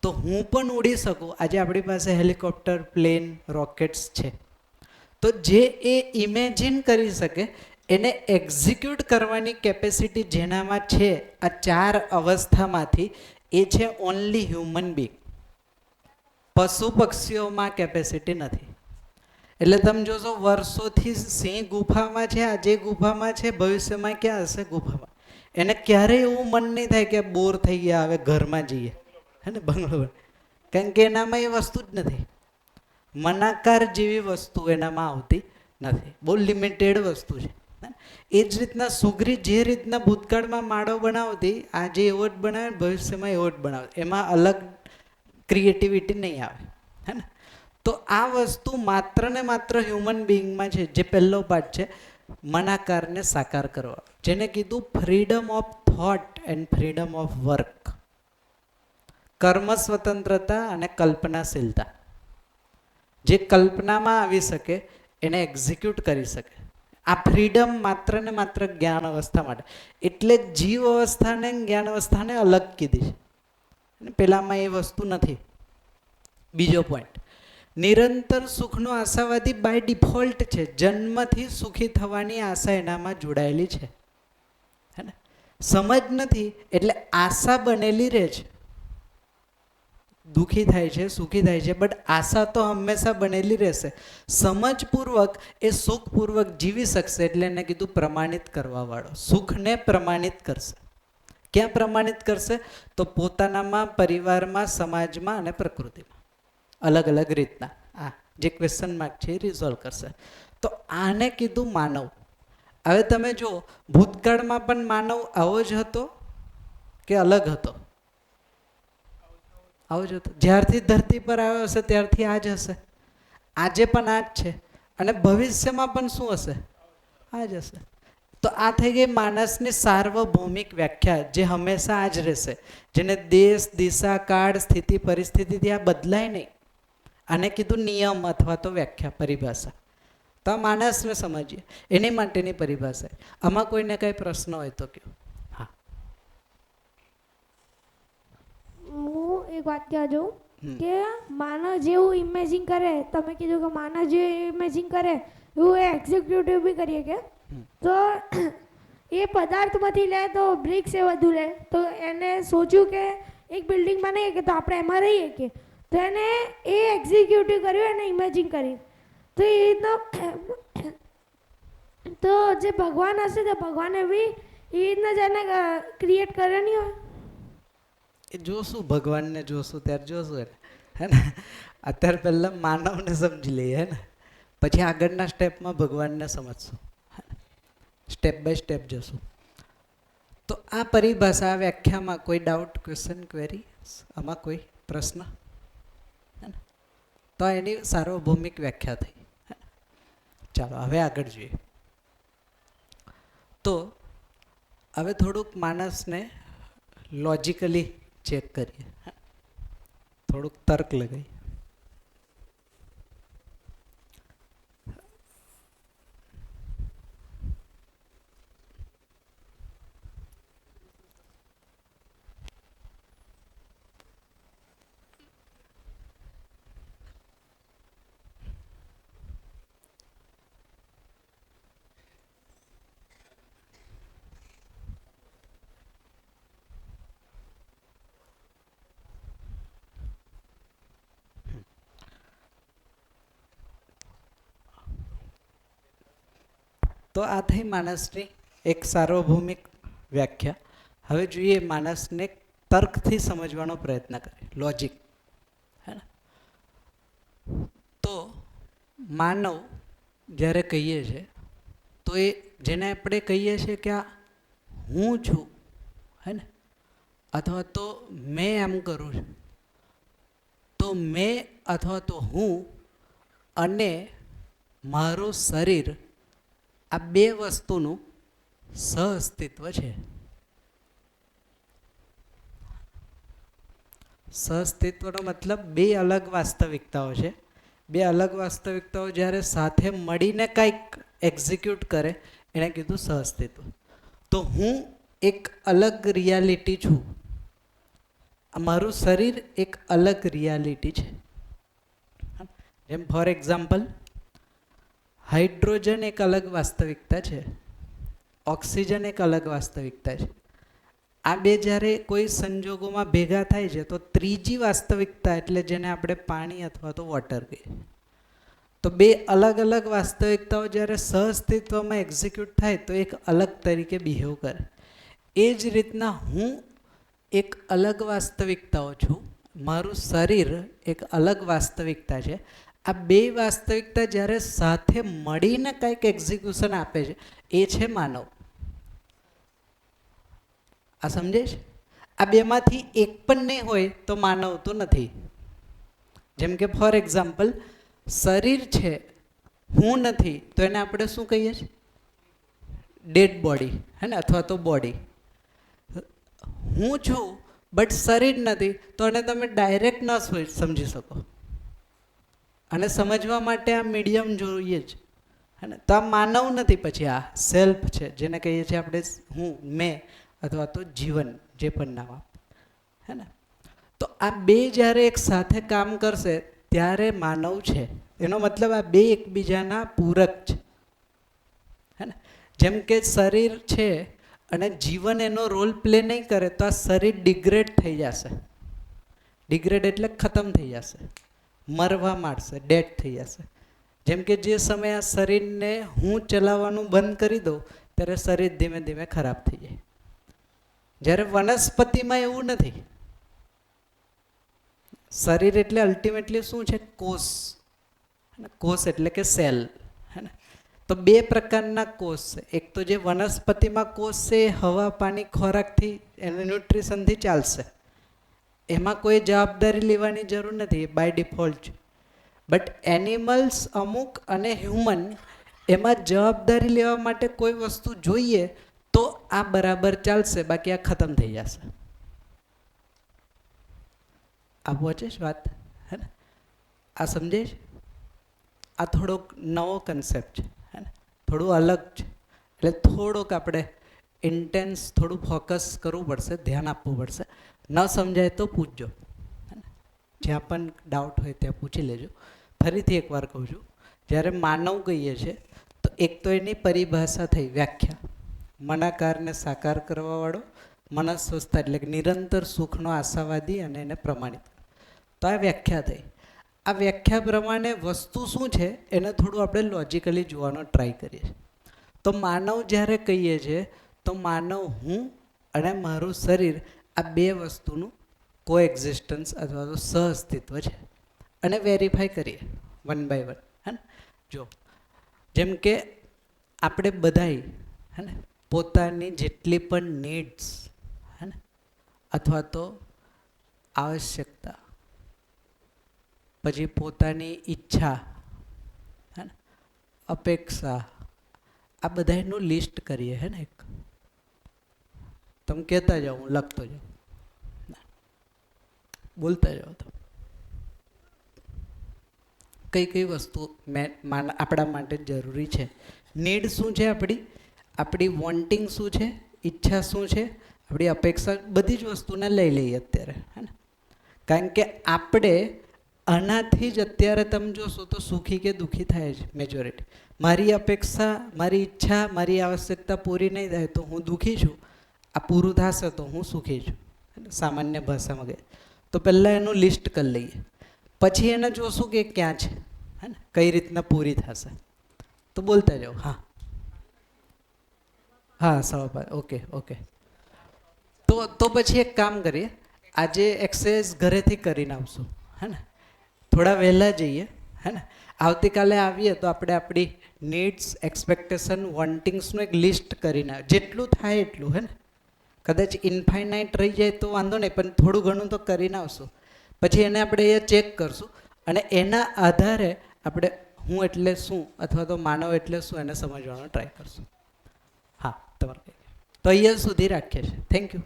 તો હું પણ ઉડી શકું. આજે આપણી પાસે હેલિકોપ્ટર, પ્લેન, રોકેટ્સ છે. તો જે એ ઇમેજિન કરી શકે એને એક્ઝિક્યુટ કરવાની કેપેસિટી જેનામાં છે આ ચાર અવસ્થામાંથી એ છે ઓનલી હ્યુમન બીંગ. પશુ પક્ષીઓમાં કેપેસિટી નથી. એટલે તમે જોશો વર્ષોથી સિંહ ગુફામાં છે, આજે ગુફામાં છે, ભવિષ્યમાં ક્યાં હશે? ગુફામાં. એને ક્યારેય એવું મન નહીં થાય કે બોર થઈ ગયા હવે ઘરમાં જઈએ, હે ને, બંગલો. કારણ કે એનામાં એ વસ્તુ જ નથી. મનાકાર જેવી વસ્તુ એનામાં આવતી નથી. બહુ લિમિટેડ વસ્તુ છે. એ જ રીતના સુગ્રી જે રીતના ભૂતકાળમાં માળો બનાવતી, આજે એવો જ બનાવે, ભવિષ્યમાં એવો જ બનાવે, એમાં અલગ ક્રિએટિવિટી નહીં આવે, હે ને. તો આ વસ્તુ માત્ર ને માત્ર હ્યુમન બિંગમાં છે. જે પહેલો પાર્ટ છે મનાકારને સાકાર કરવા, જેને કીધું freedom of thought and freedom of work. કર્મ સ્વતંત્રતા અને કલ્પનાશીલતા. જે કલ્પનામાં આવી શકે એને એક્ઝિક્યુટ કરી શકે. આ ફ્રીડમ માત્ર ને માત્ર જ્ઞાન અવસ્થા માટે. એટલે જીવ અવસ્થાને જ્ઞાન અવસ્થાને અલગ કીધી છે. પેલામાં એ વસ્તુ નથી. બીજો પોઈન્ટ, નિરંતર સુખનો આશાવાદી બાય ડિફોલ્ટ છે. જન્મથી સુખી થવાની આશા એનામાં જોડાયેલી છે, હે ને. સમજ નથી એટલે આશા બનેલી રહે છે. દુઃખી થાય છે, સુખી થાય છે, બટ આશા તો હંમેશા બનેલી રહેશે. સમજપૂર્વક એ સુખપૂર્વક જીવી શકશે એટલે એને કીધું પ્રમાણિત કરવાવાળો. સુખને પ્રમાણિત કરશે. ક્યાં પ્રમાણિત કરશે? તો પોતાનામાં, પરિવારમાં, સમાજમાં અને પ્રકૃતિમાં અલગ અલગ રીતના. આ જે ક્વેશ્ચન માર્ક છે એ રિઝોલ્વ કરશે. તો આને કીધું માનવ. હવે તમે જો ભૂતકાળમાં પણ માનવ આવો જ હતો કે અલગ હતો? આવો જ હતો. જ્યારથી ધરતી પર આવ્યો હશે ત્યારથી આ જ હશે. આજે પણ આ જ છે અને ભવિષ્યમાં પણ શું હશે? આ જ હશે. તો આ થઈ ગઈ માણસની સાર્વભૌમિક વ્યાખ્યા, જે હંમેશા આ જ રહેશે, જેને દેશ, દિશા, કાળ, સ્થિતિ, પરિસ્થિતિથી આ બદલાય નહીં. આને કીધું નિયમ અથવા તો વ્યાખ્યા, પરિભાષા. તો આ માણસને સમજીએ એની માટેની પરિભાષા. આમાં કોઈને કંઈ પ્રશ્ન હોય તો કહો. હા, હું એક વાત કહેવા જાઉં કે માનવ જેવું ઇમેજિન કરે, તમે કીધું કે માનવ જેવું ઇમેજિન કરે એવું એ એક્ઝિક્યુટિવ બી કરીએ કે તો એ પદાર્થમાંથી લે તો બ્રિક્સ એ વધુ લે. તો એને સોચ્યું કે એક બિલ્ડિંગ બનાવીએ કે તો આપણે એમાં રહીએ કે, તો એને એ એક્ઝિક્યુટિવ કર્યું, એને ઇમેજિન કરી. તો એ રીતનો તો જે ભગવાન હશે તો ભગવાને બી એ રીતના જ એને ક્રિએટ કરેલી હોય. એ જોશું, ભગવાનને જોશું ત્યારે જોશું એને, હે ને. અત્યારે પહેલાં માનવને સમજી લઈએ, હે ને, પછી આગળના સ્ટેપમાં ભગવાનને સમજશું. સ્ટેપ બાય સ્ટેપ જશું. તો આ પરિભાષા, આ વ્યાખ્યામાં કોઈ ડાઉટ, ક્વેશ્ચન, ક્વેરી? આમાં કોઈ પ્રશ્ન? તો એની સાર્વભૌમિક વ્યાખ્યા થઈ. ચાલો હવે આગળ જોઈએ. તો હવે થોડુંક માણસને લોજિકલી ચેક કરીએ, થોડુંક તર્ક લગાવીએ. તો આ થઈ માણસની એક સાર્વભૌમિક વ્યાખ્યા. હવે જોઈએ માણસને તર્કથી સમજવાનો પ્રયત્ન કરીએ, લોજિક, હે ને. તો માનવ જ્યારે કહીએ છીએ તો એ જેને આપણે કહીએ છીએ કે આ હું છું, હે ને, અથવા તો મેં એમ કરું છું, તો મેં અથવા તો હું અને મારું શરીર આ બે વસ્તુનું સહઅસ્તિત્વ છે. સહઅસ્તિત્વનો મતલબ બે અલગ વાસ્તવિકતાઓ છે. બે અલગ વાસ્તવિકતાઓ જ્યારે સાથે મળીને કંઈક એક્ઝિક્યુટ કરે એણે કીધું સહઅસ્તિત્વ. તો હું એક અલગ રિયાલિટી છું, મારું શરીર એક અલગ રિયાલિટી છે. જેમ ફોર એક્ઝામ્પલ, હાઇડ્રોજન એક અલગ વાસ્તવિકતા છે, ઓક્સિજન એક અલગ વાસ્તવિકતા છે. આ બે જ્યારે કોઈ સંજોગોમાં ભેગા થાય છે તો ત્રીજી વાસ્તવિકતા, એટલે જેને આપણે પાણી અથવા તો વોટર કહીએ, તો બે અલગ અલગ વાસ્તવિકતાઓ જ્યારે સહઅસ્તિત્વમાં એક્ઝિક્યુટ થાય તો એક અલગ તરીકે બિહેવ કરે. એ જ રીતના હું એક અલગ વાસ્તવિકતાઓ છું, મારું શરીર એક અલગ વાસ્તવિકતા છે. આ બે વાસ્તવિકતા જ્યારે સાથે મળીને કંઈક એક્ઝિક્યુશન આપે છે એ છે માનવ. આ સમજે છે? આ બેમાંથી એક પણ નહીં હોય તો માનવ તો નથી. જેમ કે ફોર એક્ઝામ્પલ, શરીર છે, હું નથી, તો એને આપણે શું કહીએ છીએ? ડેડ બોડી, હે ને, અથવા તો બોડી. હું છું બટ શરીર નથી, તો એને તમે ડાયરેક્ટ ન સમજી શકો. અને સમજવા માટે આ મીડિયમ જોઈએ જ, હે ને. તો આ માનવ નથી, પછી આ સેલ્ફ છે, જેને કહીએ છીએ આપણે હું, મેં અથવા તો જીવન, જે પણ નામ આપ, હે ને. તો આ બે જ્યારે એક સાથે કામ કરશે ત્યારે માનવ છે. એનો મતલબ આ બે એકબીજાના પૂરક છે, હે ને. જેમ કે શરીર છે અને જીવન એનો રોલ પ્લે નહીં કરે તો આ શરીર ડિગ્રેડ થઈ જશે. ડિગ્રેડ એટલે ખતમ થઈ જશે, મરવા માંડશે, ડેડ થઈ જશે. જેમ કે જે સમયે આ શરીરને હું ચલાવવાનું બંધ કરી દઉં ત્યારે શરીર ધીમે ધીમે ખરાબ થઈ જાય. જ્યારે વનસ્પતિમાં એવું નથી. શરીર એટલે અલ્ટિમેટલી શું છે? કોષ. કોષ એટલે કે સેલ, હે ને. તો બે પ્રકારના કોષ છે. એક તો જે વનસ્પતિમાં કોષ છે એ હવા, પાણી, ખોરાકથી, એને ન્યુટ્રિશનથી ચાલશે, એમાં કોઈ જવાબદારી લેવાની જરૂર નથી, બાય ડિફોલ્ટ. બટ એનિમલ્સ અમુક અને હ્યુમન, એમાં જવાબદારી લેવા માટે કોઈ વસ્તુ જોઈએ તો આ બરાબર ચાલશે, બાકી આ ખતમ થઈ જશે. આ પહોંચે છે વાત, હે ને? આ સમજે છે? આ થોડોક નવો કન્સેપ્ટ છે, હે ને, થોડું અલગ છે. એટલે થોડુંક આપણે ઇન્ટેન્સ, થોડું ફોકસ કરવું પડશે, ધ્યાન આપવું પડશે. ન સમજાય તો પૂછજો, હે ને. જ્યાં પણ ડાઉટ હોય ત્યાં પૂછી લેજો. ફરીથી એકવાર કહું છું, જ્યારે માનવ કહીએ છીએ તો એક તો એની પરિભાષા થઈ, વ્યાખ્યા, મનાકારને સાકાર કરવાવાળો, મનસ્વસ્થતા એટલે કે નિરંતર સુખનો આશાવાદી અને એને પ્રમાણિત. તો આ વ્યાખ્યા થઈ. આ વ્યાખ્યા પ્રમાણે વસ્તુ શું છે એને થોડું આપણે લોજિકલી જોવાનો ટ્રાય કરીએ છીએ. તો માનવ જ્યારે કહીએ છીએ તો માનવ હું અને મારું શરીર, આ બે વસ્તુનું કોએક્ઝિસ્ટન્સ અથવા તો સહઅસ્તિત્વ છે. અને વેરીફાઈ કરીએ વન બાય વન, હે ને. જો જેમ કે આપણે બધાય, હે ને, પોતાની જેટલી પણ નીડ્સ, હે ને, અથવા તો આવશ્યકતા, પછી પોતાની ઈચ્છા, હે ને, અપેક્ષા, આ બધાનું લિસ્ટ કરીએ, હે ને. એક તમે કહેતા જાઓ, હું લખતો જાઉં, બોલતા જાઓ. તો કઈ કઈ વસ્તુ આપણા માટે જરૂરી છે? નીડ શું છે આપણી? આપણી વોન્ટિંગ શું છે? ઈચ્છા શું છે? આપણી અપેક્ષા, બધી જ વસ્તુને લઈ લઈએ અત્યારે, હે ને. કારણ કે આપણે આનાથી જ અત્યારે તમે જોશો તો સુખી કે દુઃખી થાય છે મેજોરિટી. મારી અપેક્ષા, મારી ઈચ્છા, મારી આવશ્યકતા પૂરી નહીં થાય તો હું દુઃખી છું. આ પૂરું થશે તો હું સુખી છું, સામાન્ય ભાષામાં કહે તો. પહેલાં એનું લિસ્ટ કરી લઈએ, પછી એને જોશું કે ક્યાં છે, હે ને, કઈ રીતના પૂરી થશે. તો બોલતા જાઓ. હા હા, 5:15. Okay okay. તો પછી એક કામ કરીએ, આજે એક્સરસાઇઝ ઘરેથી કરીને આવશું, હે ને. થોડા વહેલા જઈએ, હે ને. આવતીકાલે આવીએ તો આપણે આપણી નીડ્સ, એક્સપેક્ટેશન, વોન્ટિંગ્સનું એક લિસ્ટ કરીને જેટલું થાય એટલું, હે ને. કદાચ ઇન્ફાઇનાઇટ રહી જાય તો વાંધો નહીં, પણ થોડું ઘણું તો કરીને આવશું. પછી એને આપણે એ ચેક કરશું અને એના આધારે આપણે હું એટલે શું અથવા તો માનવ એટલે શું એને સમજવાનો ટ્રાય કરશું. હા, તમારે તો અહીંયા સુધી રાખીએ છીએ. Thank you.